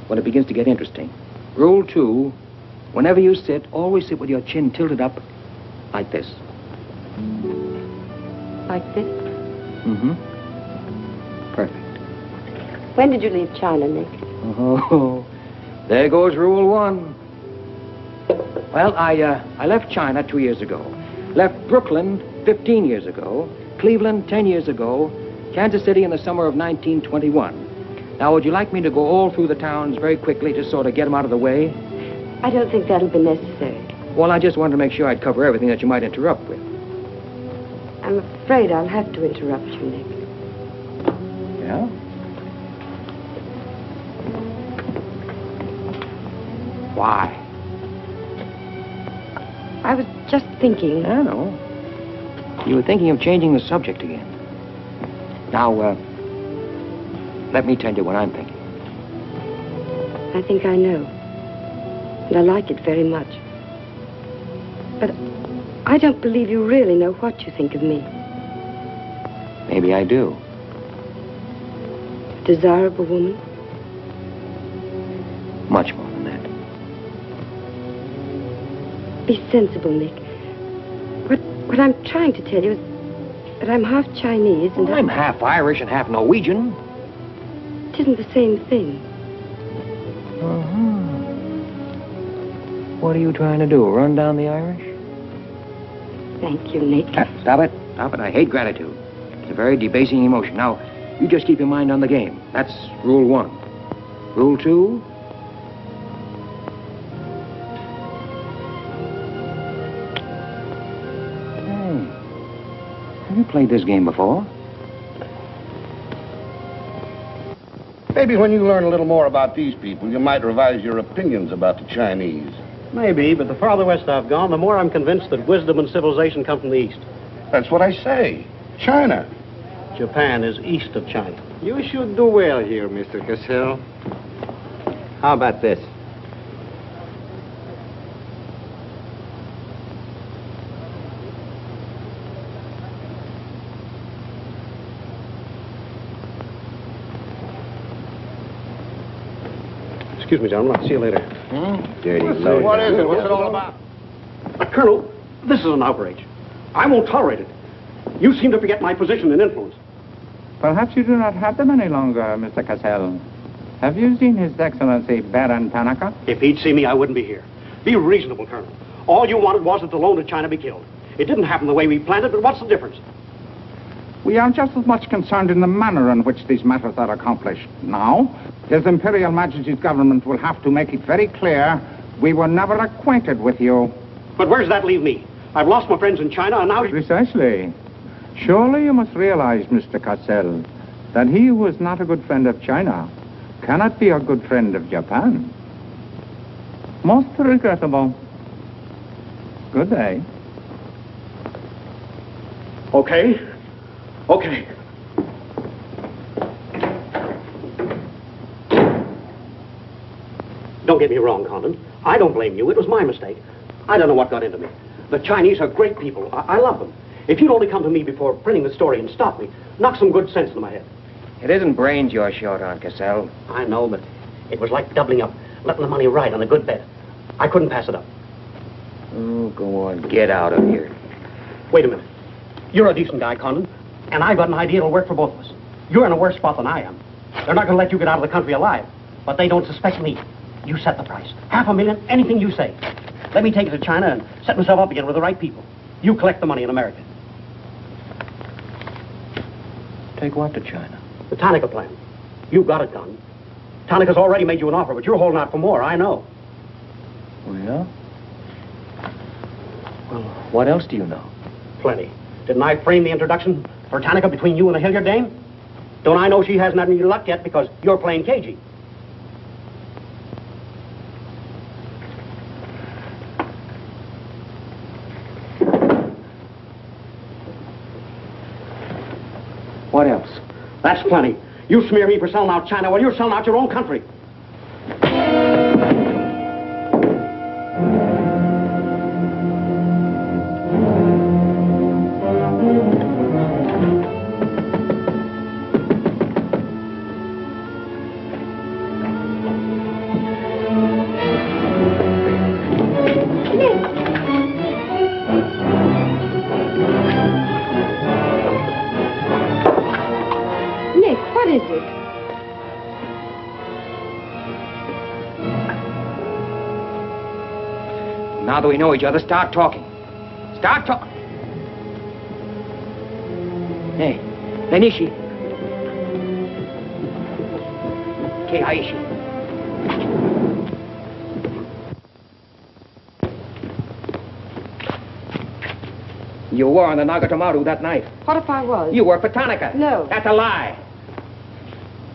when it begins to get interesting. Rule 2. Whenever you sit, always sit with your chin tilted up like this. Like this? Mm-hmm. Perfect. When did you leave China, Nick? Oh, there goes Rule 1. Well, I left China 2 years ago. Left Brooklyn 15 years ago. Cleveland 10 years ago. Kansas City in the summer of 1921. Now, would you like me to go all through the towns very quickly to sort of get them out of the way? I don't think that'll be necessary. Well, I just wanted to make sure I'd cover everything that you might interrupt with. I'm afraid I'll have to interrupt you, Nick. Yeah? Why? I was just thinking... I know. You were thinking of changing the subject again. Now, let me tell you what I'm thinking. I think I know. And I like it very much. But I don't believe you really know what you think of me. Maybe I do. A desirable woman? Much more than that. Be sensible, Nick. What I'm trying to tell you is that I'm half Chinese and... I'm half Irish and half Norwegian. It isn't the same thing. Uh-huh. What are you trying to do, run down the Irish? Thank you, Nick. Stop it. Stop it. I hate gratitude. It's a very debasing emotion. Now, you just keep your mind on the game. That's Rule 1. Rule 2... Have you played this game before? Maybe when you learn a little more about these people, you might revise your opinions about the Chinese. Maybe, but the farther west I've gone, the more I'm convinced that wisdom and civilization come from the east. That's what I say. China. Japan is east of China. You should do well here, Mr. Cassell. How about this? Excuse me, gentlemen. I'll see you later. Dirty So what is it? What's it all about? Colonel, this is an outrage. I won't tolerate it. You seem to forget my position and influence. Perhaps you do not have them any longer, Mr. Cassell. Have you seen His Excellency Baron Tanaka? If he'd see me, I wouldn't be here. Be reasonable, Colonel. All you wanted was that the loan to China be killed. It didn't happen the way we planned it, but what's the difference? We are just as much concerned in the manner in which these matters are accomplished. Now, His Imperial Majesty's government will have to make it very clear we were never acquainted with you. But where does that leave me? I've lost my friends in China, and now... Precisely. Surely you must realize, Mr. Cassell, that he who is not a good friend of China cannot be a good friend of Japan. Most regrettable. Good day. Okay. Okay. Don't get me wrong, Condon. I don't blame you. It was my mistake. I don't know what got into me. The Chinese are great people. I love them. If you'd only come to me before printing the story and stop me, knock some good sense into my head. It isn't brains you're short on, Cassell. I know, but it was like doubling up, letting the money ride on a good bet. I couldn't pass it up. Oh, go on. Get out of here. Wait a minute. You're a decent guy, Condon, and I've got an idea that'll work for both of us. You're in a worse spot than I am. They're not going to let you get out of the country alive, but they don't suspect me. You set the price. $500,000, anything you say. Let me take it to China and set myself up again with the right people. You collect the money in America. Take what to China? The Tanaka plan. You've got it done. Tanaka's already made you an offer, but you're holding out for more, I know. Oh, yeah? Well, what else do you know? Plenty. Didn't I frame the introduction for Tanaka between you and the Hilliard dame? Don't I know she hasn't had any luck yet because you're playing cagey? What else? That's plenty. You smear me for selling out China while you're selling out your own country. Now that we know each other, start talking. Start talking. Hey, Lenishi. Keiaishi. You were on the Nagatomaru that night. What if I was? You worked for Tanaka. No. That's a lie.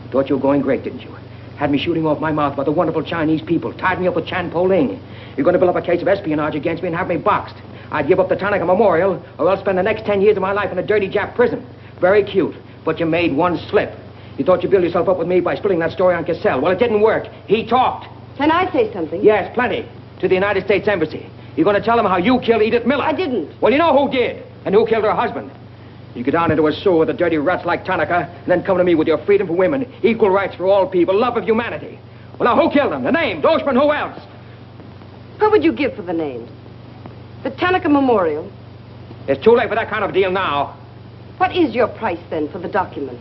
You thought you were going great, didn't you? Had me shooting off my mouth about the wonderful Chinese people, tied me up with Chan Po-Ling. You're going to build up a case of espionage against me and have me boxed. I'd give up the Tanaka Memorial, or else spend the next 10 years of my life in a dirty Jap prison. Very cute, but you made one slip. You thought you'd build yourself up with me by spilling that story on Cassell. Well, it didn't work. He talked. Can I say something? Yes, plenty. To the United States Embassy. You're going to tell them how you killed Edith Miller. I didn't. Well, you know who did, and who killed her husband. You get down into a sewer with the dirty rats like Tanaka, and then come to me with your freedom for women, equal rights for all people, love of humanity. Well, now, who killed them? The name, Doshman, who else? What would you give for the names? The Tanaka Memorial. It's too late for that kind of deal now. What is your price, then, for the document?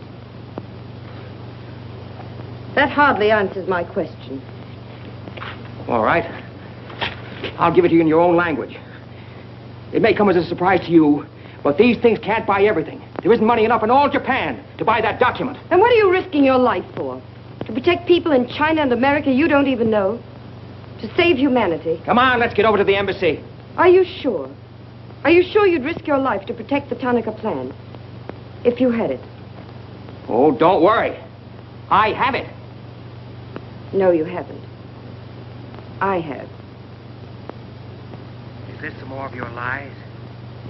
That hardly answers my question. All right. I'll give it to you in your own language. It may come as a surprise to you, but these things can't buy everything. There isn't money enough in all Japan to buy that document. And what are you risking your life for? To protect people in China and America you don't even know? To save humanity? Come on, let's get over to the embassy. Are you sure? Are you sure you'd risk your life to protect the Tanaka plan? If you had it? Oh, don't worry. I have it. No, you haven't. I have. Is this some more of your lies?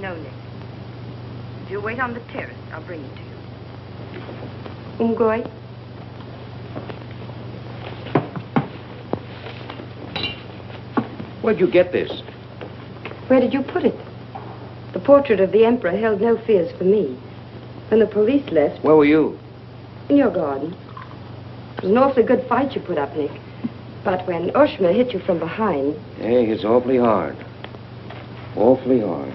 No, Nick. If you wait on the terrace, I'll bring it to you. Umgoy? Where'd you get this? Where did you put it? The portrait of the Emperor held no fears for me. When the police left... Where were you? In your garden. It was an awfully good fight you put up, Nick. But when Oshma hit you from behind... Hey, it's awfully hard. Awfully hard.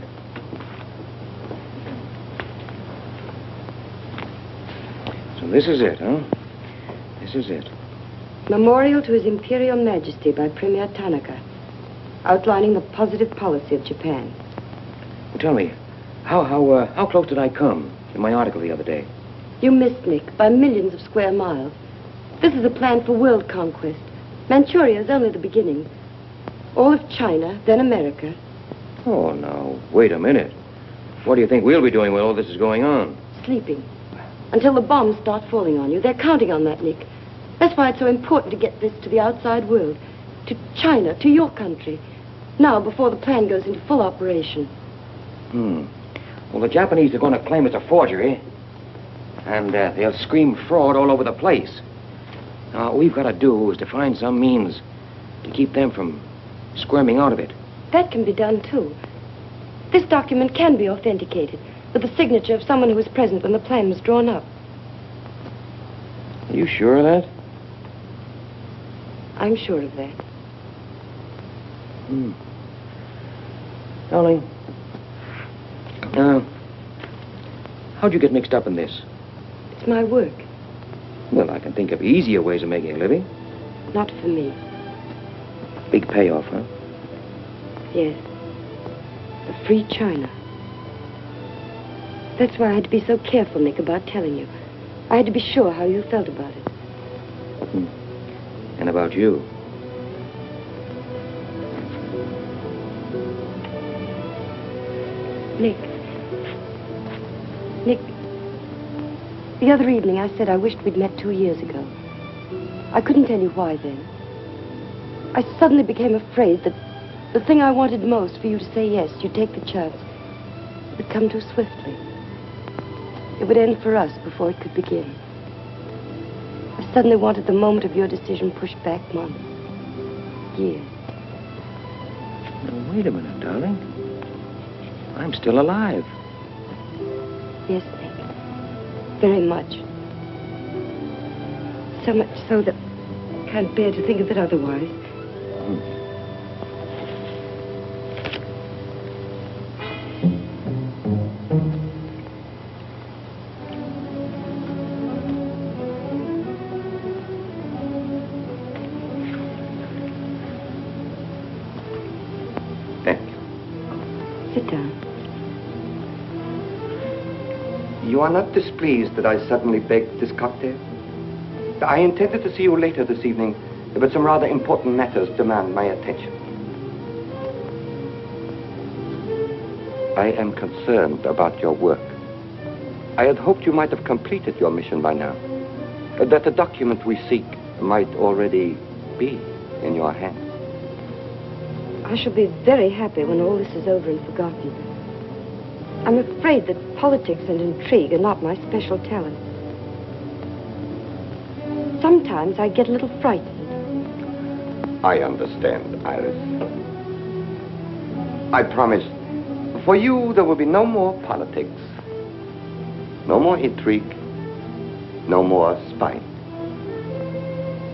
So this is it, huh? This is it. Memorial to His Imperial Majesty by Premier Tanaka, outlining the positive policy of Japan. Well, tell me, how close did I come in my article the other day? You missed, Nick, by millions of square miles. This is a plan for world conquest. Manchuria is only the beginning. All of China, then America. Oh, now, wait a minute. What do you think we'll be doing while all this is going on? Sleeping. Until the bombs start falling on you. They're counting on that, Nick. That's why it's so important to get this to the outside world. To China, to your country. Now, before the plan goes into full operation. Well, the Japanese are going to claim it's a forgery. And they'll scream fraud all over the place. Now, all we've got to do is to find some means to keep them from squirming out of it. That can be done, too. This document can be authenticated with the signature of someone who was present when the plan was drawn up. Are you sure of that? I'm sure of that. Darling, how'd you get mixed up in this? It's my work. Well, I can think of easier ways of making a living. Not for me. Big payoff, huh? Yes. The free China. That's why I had to be so careful, Nick, about telling you. I had to be sure how you felt about it. And about you. Nick. Nick, the other evening I said I wished we'd met 2 years ago. I couldn't tell you why then. I suddenly became afraid that the thing I wanted most for you to say yes, you'd take the chance, would come too swiftly. It would end for us before it could begin. I suddenly wanted the moment of your decision pushed back months, years. Now, wait a minute, darling. I'm still alive. Yes, Nick. Very much. So much so that I can't bear to think of it otherwise. Sit down. You are not displeased that I suddenly begged this cocktail? I intended to see you later this evening, but some rather important matters demand my attention. I am concerned about your work. I had hoped you might have completed your mission by now, that the document we seek might already be in your hands. I shall be very happy when all this is over and forgotten. I'm afraid that politics and intrigue are not my special talent. Sometimes I get a little frightened. I understand, Iris. I promise, for you there will be no more politics, no more intrigue, no more spying.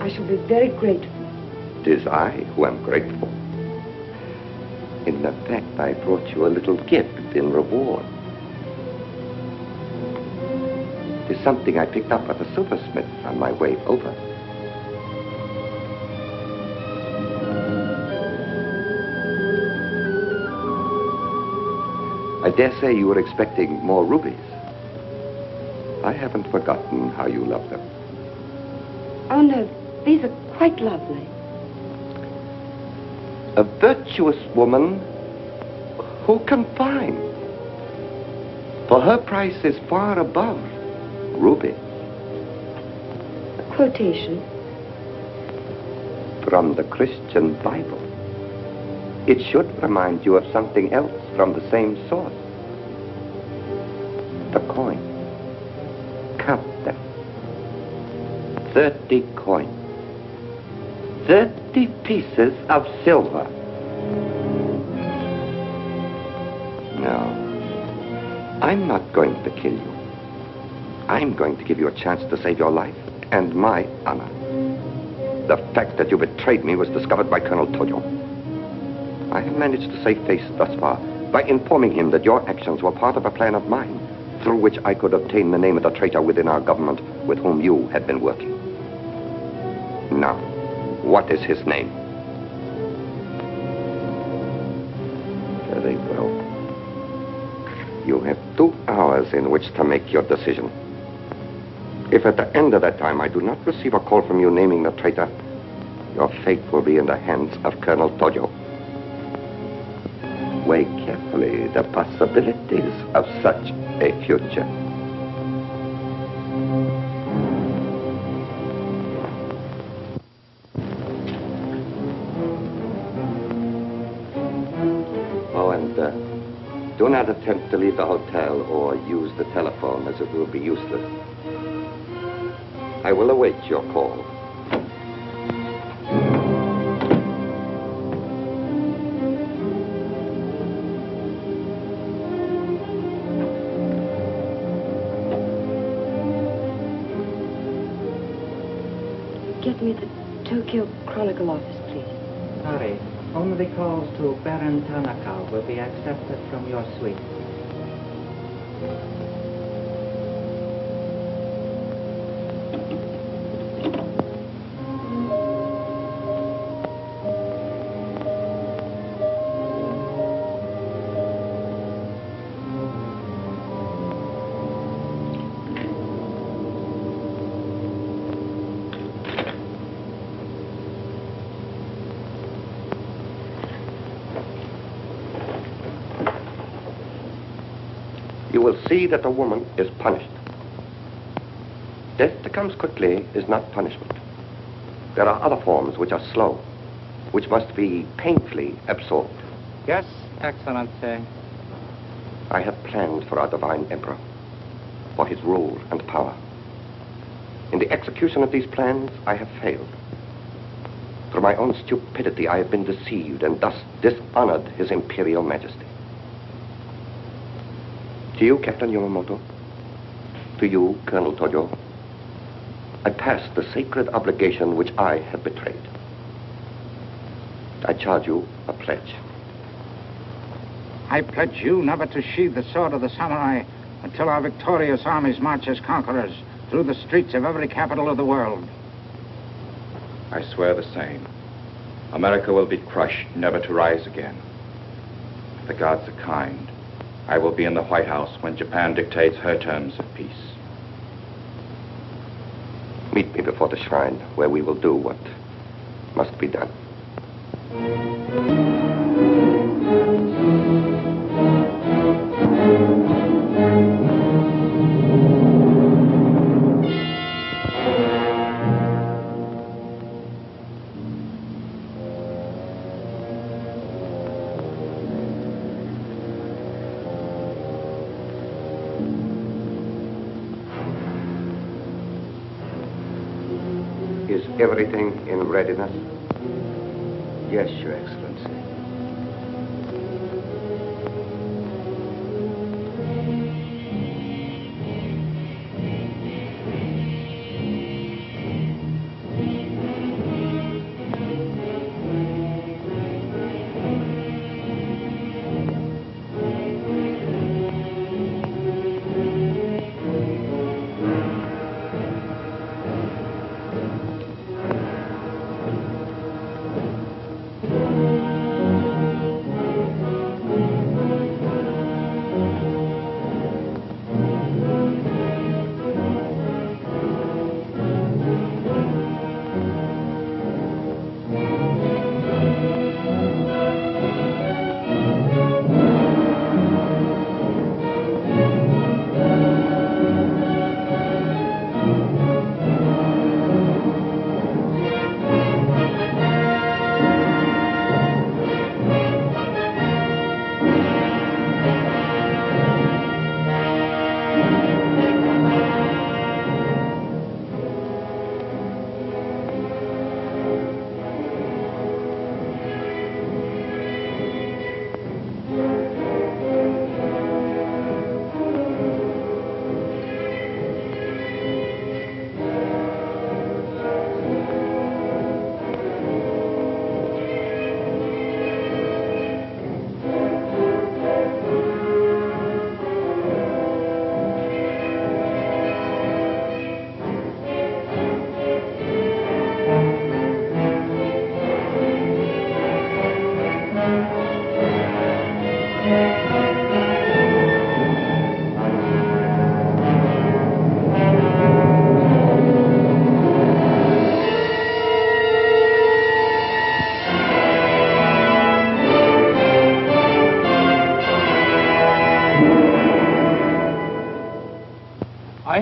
I shall be very grateful. It is I who am grateful. In fact, I brought you a little gift in reward. It is something I picked up at a silversmith on my way over. I dare say you were expecting more rubies. I haven't forgotten how you love them. Oh, no, these are quite lovely. A virtuous woman who can find. For her price is far above ruby. A quotation? From the Christian Bible. It should remind you of something else from the same source. The coin. Count them. 30 coins. 30 pieces of silver. No, I'm not going to kill you. I'm going to give you a chance to save your life and my honor. The fact that you betrayed me was discovered by Colonel Toyo. I have managed to save face thus far by informing him that your actions were part of a plan of mine through which I could obtain the name of the traitor within our government with whom you had been working. Now, what is his name? Very well. You have 2 hours in which to make your decision. If at the end of that time I do not receive a call from you naming the traitor, your fate will be in the hands of Colonel Tojo. Weigh carefully the possibilities of such a future. Oh, and do not attempt to leave the hotel or use the telephone, as it will be useless. I will await your call. Get me the Tokyo Chronicle office, please. Sorry, only calls to Baron Tanaka will be accepted from your suite. You will see that the woman is punished. Death that comes quickly is not punishment. There are other forms which are slow, which must be painfully absorbed. Yes, Excellency. I have planned for our divine emperor, for his rule and power. In the execution of these plans, I have failed. Through my own stupidity, I have been deceived and thus dishonored his imperial majesty. To you, Captain Yamamoto, to you, Colonel Tojo, I pass the sacred obligation which I have betrayed. I charge you a pledge. I pledge you never to sheathe the sword of the samurai until our victorious armies march as conquerors through the streets of every capital of the world. I swear the same. America will be crushed, never to rise again. The gods are kind. I will be in the White House when Japan dictates her terms of peace. Meet me before the shrine, where we will do what must be done. Is everything in readiness? Yes, Your Excellency.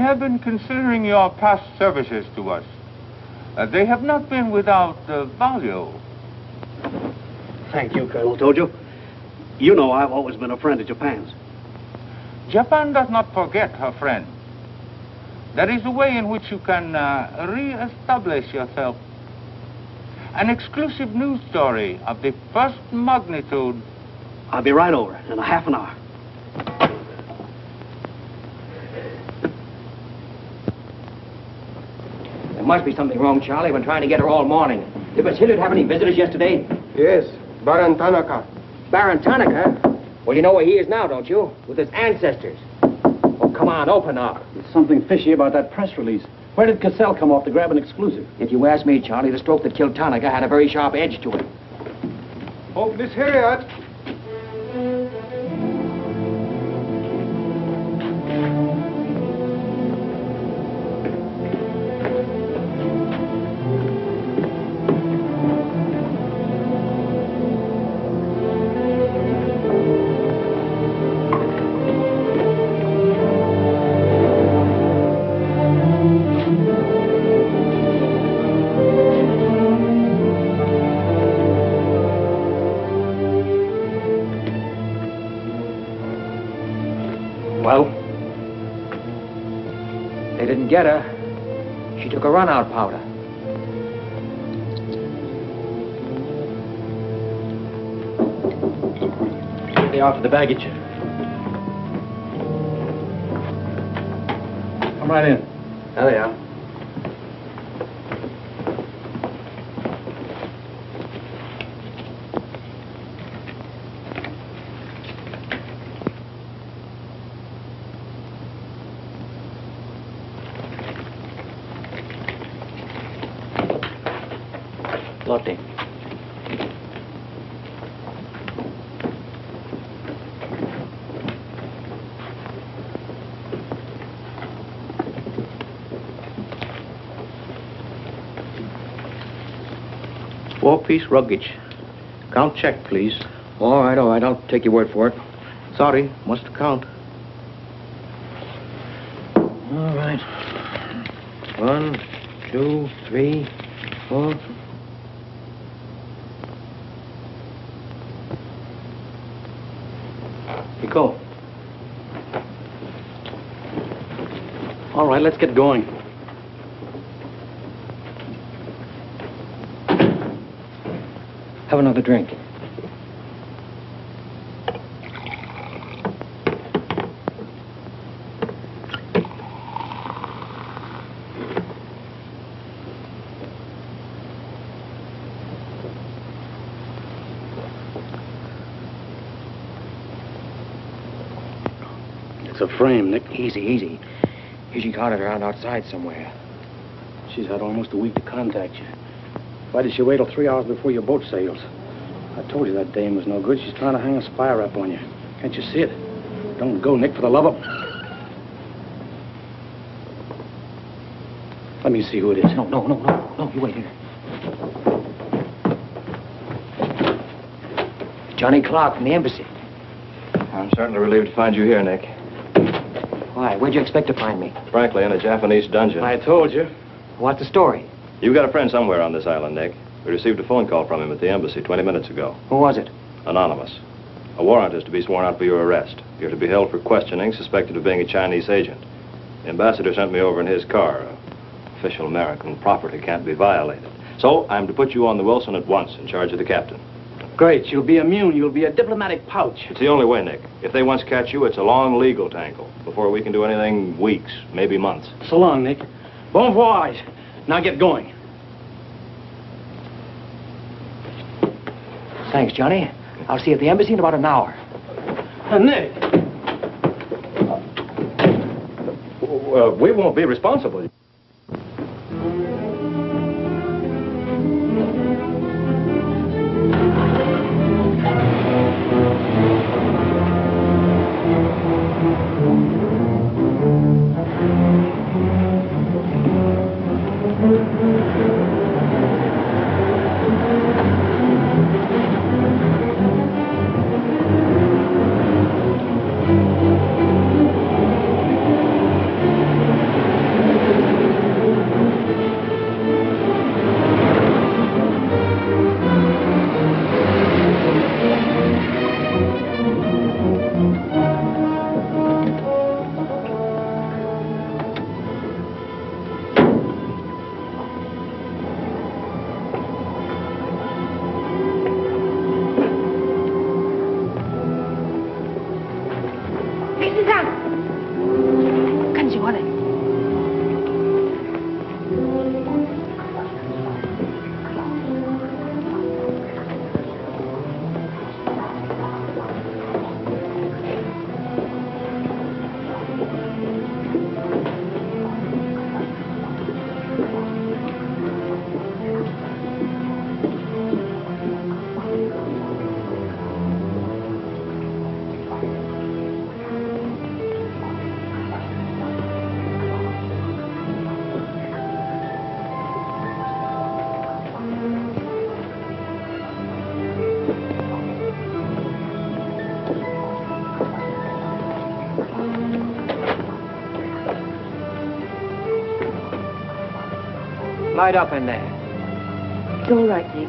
have been considering your past services to us. They have not been without value. Thank you, Colonel Tojo. You know I've always been a friend of Japan's. Japan does not forget her friend. There is a way in which you can re-establish yourself. An exclusive news story of the first magnitude. I'll be right over in a half an hour. There must be something wrong, Charlie. I've been trying to get her all morning. Did Basilio have any visitors yesterday? Yes, Baron Tanaka. Baron Tanaka? Well, you know where he is now, don't you? With his ancestors. Oh, come on, open up. There's something fishy about that press release. Where did Cassell come off to grab an exclusive? If you ask me, Charlie, the stroke that killed Tanaka had a very sharp edge to it. Oh, Miss Harriet. Well, they didn't get her. She took a run-out powder. They are for the baggage. Come right in. There they are. Lotte. Four-piece luggage. Count check, please. All right, I'll take your word for it. Sorry, must count. All right. 1, 2, 3, 4. You go. All right, let's get going. Have another drink. It's a frame, Nick. Easy. She got it around outside somewhere. She's had almost a week to contact you. Why did she wait till 3 hours before your boat sails? I told you that dame was no good. She's trying to hang a spy rap on you. Can't you see it? Don't go, Nick, for the love of... Let me see who it is. No, you wait here. Johnny Clark from the embassy. I'm certainly relieved to find you here, Nick. Why? Where'd you expect to find me? Frankly, in a Japanese dungeon. I told you. What's the story? You've got a friend somewhere on this island, Nick. We received a phone call from him at the embassy 20 minutes ago. Who was it? Anonymous. A warrant is to be sworn out for your arrest. You're to be held for questioning, suspected of being a Chinese agent. The ambassador sent me over in his car. Official American property can't be violated. So I'm to put you on the Wilson at once in charge of the captain. Great. You'll be immune. You'll be a diplomatic pouch. It's the only way, Nick. If they once catch you, it's a long legal tangle. Before we can do anything, weeks, maybe months. So long, Nick. Bon voyage. Now get going. Thanks, Johnny. I'll see you at the embassy in about an hour. Nick! We won't be responsible. Light up in there. It's all right, Nick.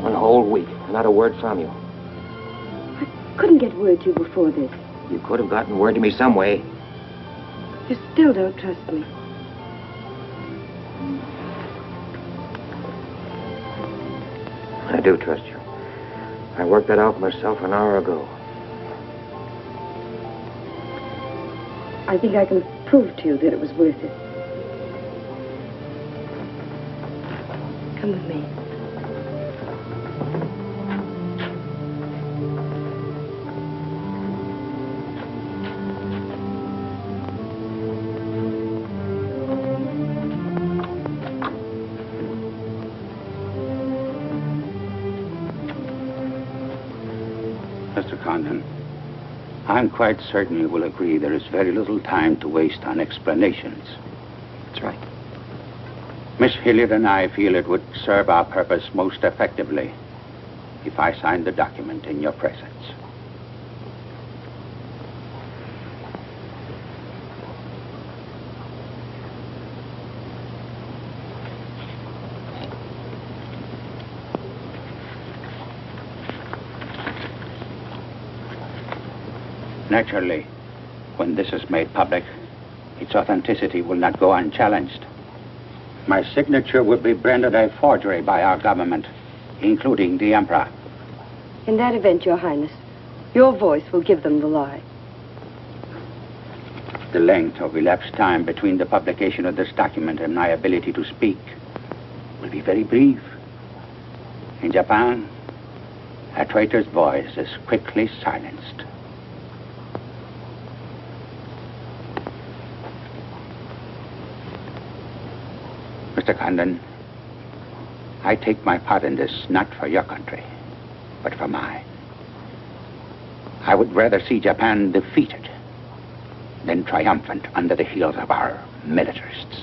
One whole week. Not a word from you. Couldn't get word to you before this. You could have gotten word to me some way. You still don't trust me. I do trust you. I worked that out myself an hour ago. I think I can prove to you that it was worth it. Come with me. Mr. Condon, I'm quite certain you will agree there is very little time to waste on explanations. That's right. Miss Hilliard and I feel it would serve our purpose most effectively if I signed the document in your presence. Naturally, when this is made public, its authenticity will not go unchallenged. My signature will be branded a forgery by our government, including the Emperor. In that event, Your Highness, your voice will give them the lie. The length of elapsed time between the publication of this document and my ability to speak will be very brief. In Japan, a traitor's voice is quickly silenced. Mr. Condon, I take my part in this not for your country, but for mine. I would rather see Japan defeated than triumphant under the heels of our militarists.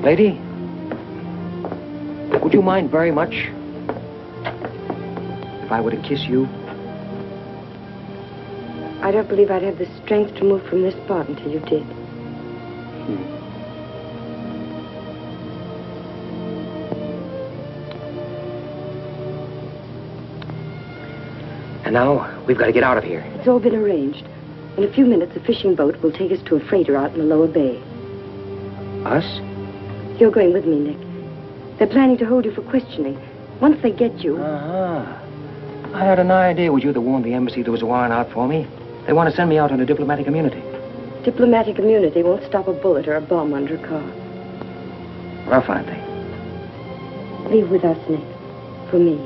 Lady, would you mind very much if I were to kiss you? I don't believe I'd have the strength to move from this spot until you did. And now, we've got to get out of here. It's all been arranged. In a few minutes, a fishing boat will take us to a freighter out in the lower bay. Us? You're going with me, Nick. They're planning to hold you for questioning. Once they get you... I had an idea with you that warned the embassy there was a warrant out for me. They want to send me out on a diplomatic immunity. Diplomatic immunity won't stop a bullet or a bomb under a car. Rough, aren't they? Leave with us, Nick. For me.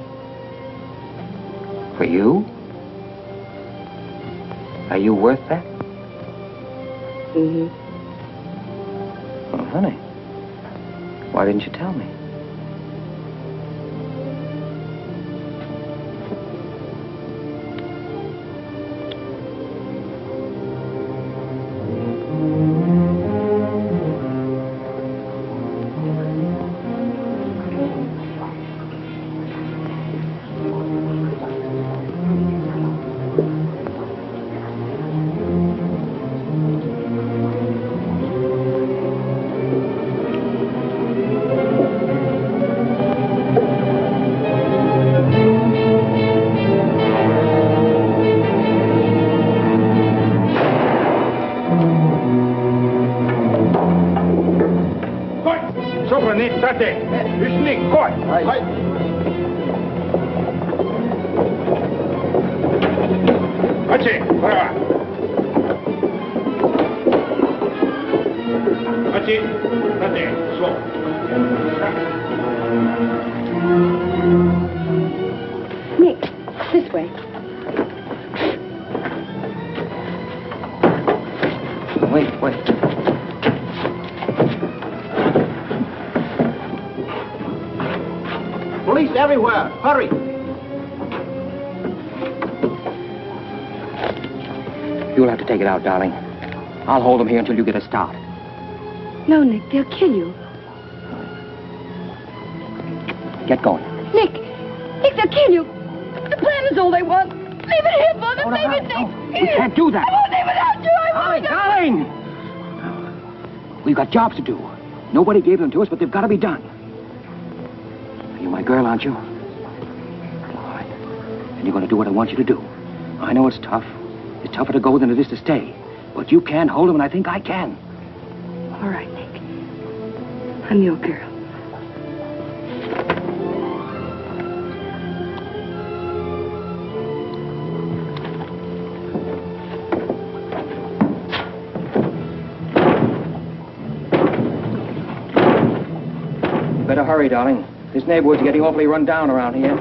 For you? Are you worth that? Mm-hmm. Oh, honey. Why didn't you tell me? Sate, Vishnik, koi. Achi, brava. Achi, Sate, slow. Nick, this way. Wait. Police everywhere. Hurry. You'll have to take it out, darling. I'll hold them here until you get a start. No, Nick, they'll kill you. Get going. Nick, they'll kill you. The plan is all they want. Leave it here for them. Leave it, Nick. We can't do that. I won't leave without you. I won't. Darling! We've got jobs to do. Nobody gave them to us, but they've got to be done. You're my girl, aren't you? All right. And you're going to do what I want you to do. I know it's tough. It's tougher to go than it is to stay. But you can hold them, and I think I can. All right, Nick. I'm your girl. Better hurry, darling. This neighborhood's getting awfully run down around here.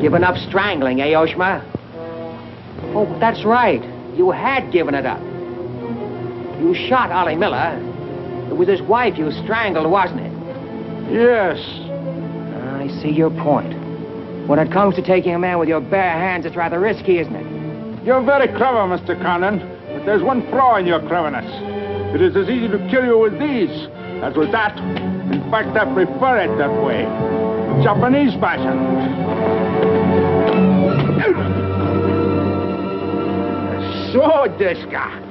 Given up strangling, eh, Oshma? Oh, that's right. You had given it up. You shot Ollie Miller. It was his wife you strangled, wasn't it? Yes. I see your point. When it comes to taking a man with your bare hands, it's rather risky, isn't it? You're very clever, Mr. Condon, but there's one flaw in your cleverness. It is as easy to kill you with these as with that. In fact, I prefer it that way. Japanese fashion. So, Deska.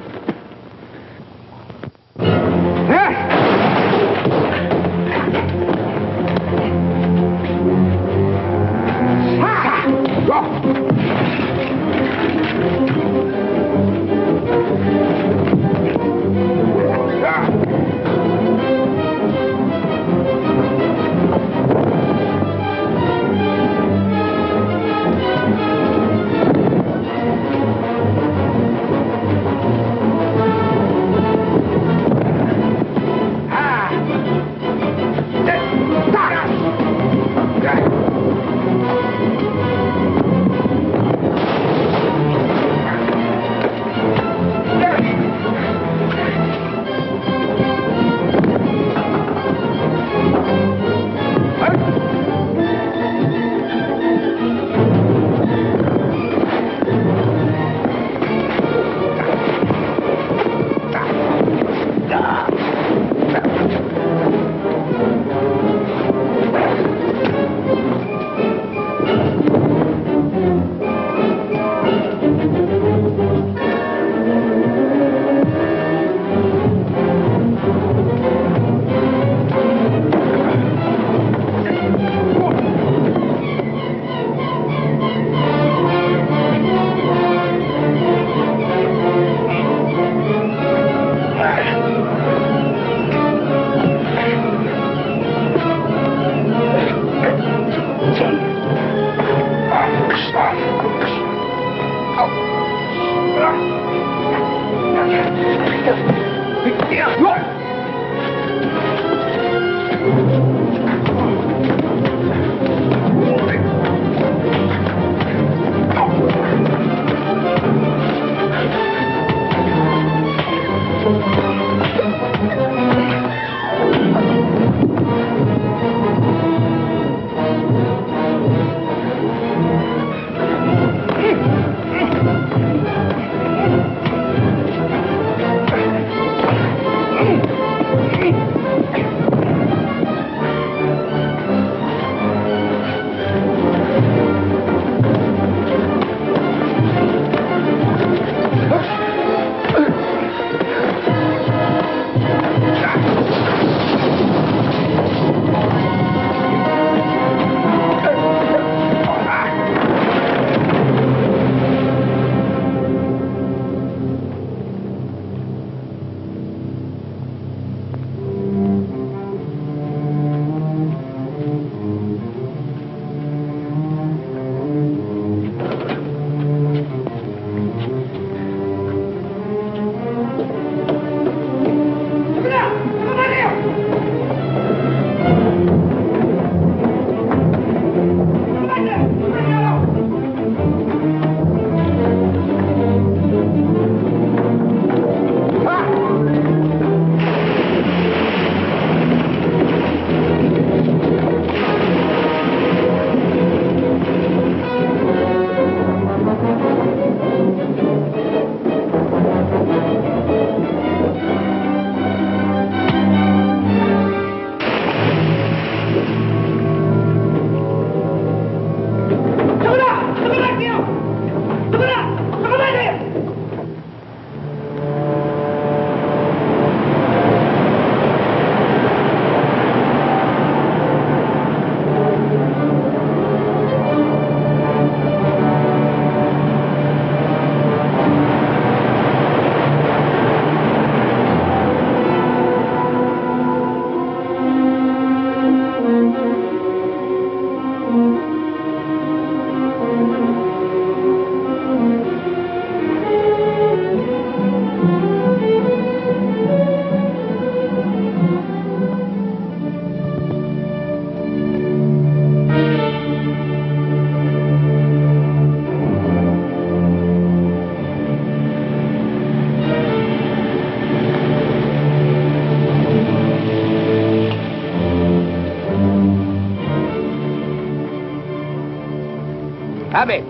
Abe,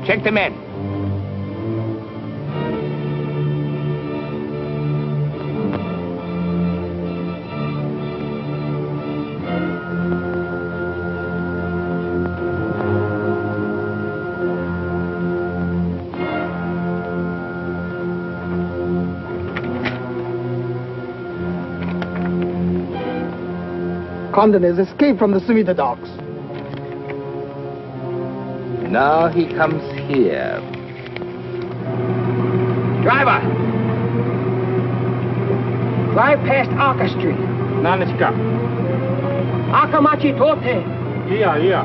check the men. Condon has escaped from the Sumida docks. Now he comes here. Driver! Drive past Arca Street. Nanichka. Akamachi Tote. Yeah.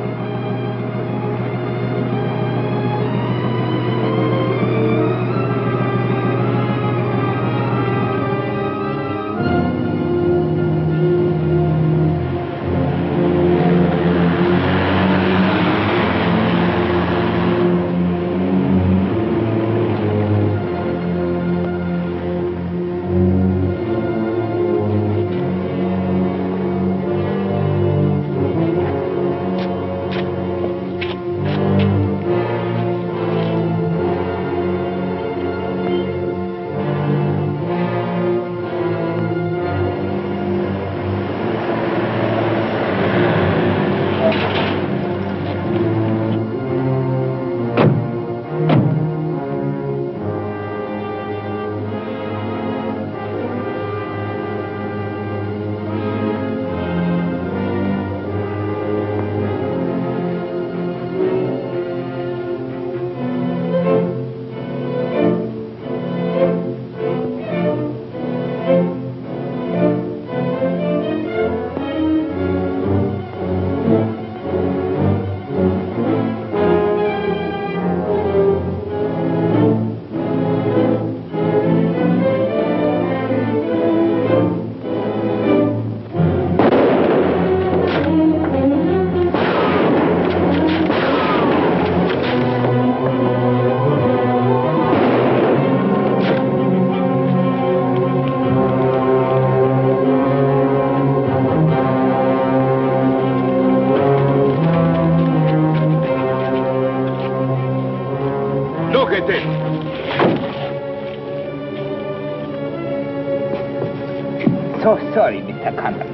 So sorry, Mr. Condon,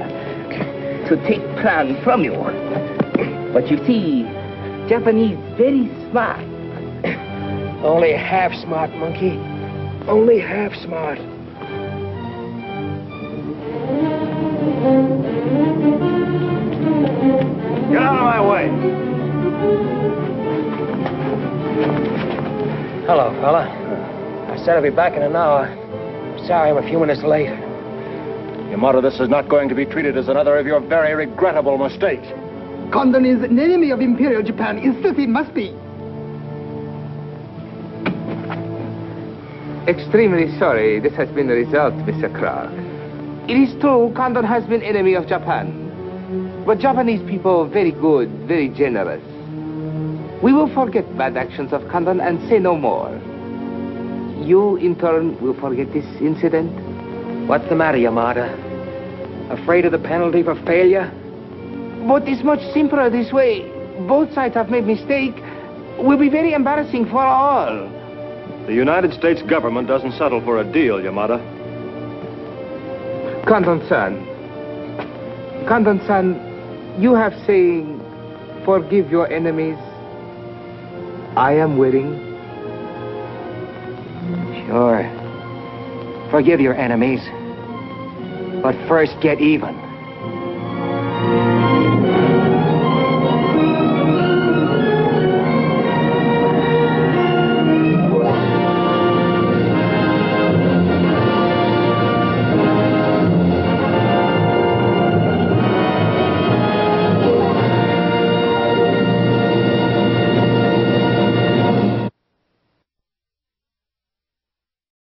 to take plan from you. But you see, Japanese very smart. Only half smart, monkey. Only half smart. Get out of my way. Hello, fella. I said I'd be back in an hour. Sorry I'm a few minutes late. Yamato, this is not going to be treated as another of your very regrettable mistakes. Condon is an enemy of Imperial Japan. Insist it must be. Extremely sorry this has been the result, Mr. Clark. It is true Condon has been enemy of Japan. But Japanese people very good, very generous. We will forget bad actions of Condon and say no more. You, in turn, will forget this incident? What's the matter, Yamada? Afraid of the penalty for failure? But it's much simpler this way. Both sides have made mistake. Will be very embarrassing for all. The United States government doesn't settle for a deal, Yamada. Condon-san, you have saying, forgive your enemies. I am willing. Sure. Forgive your enemies. But first get even.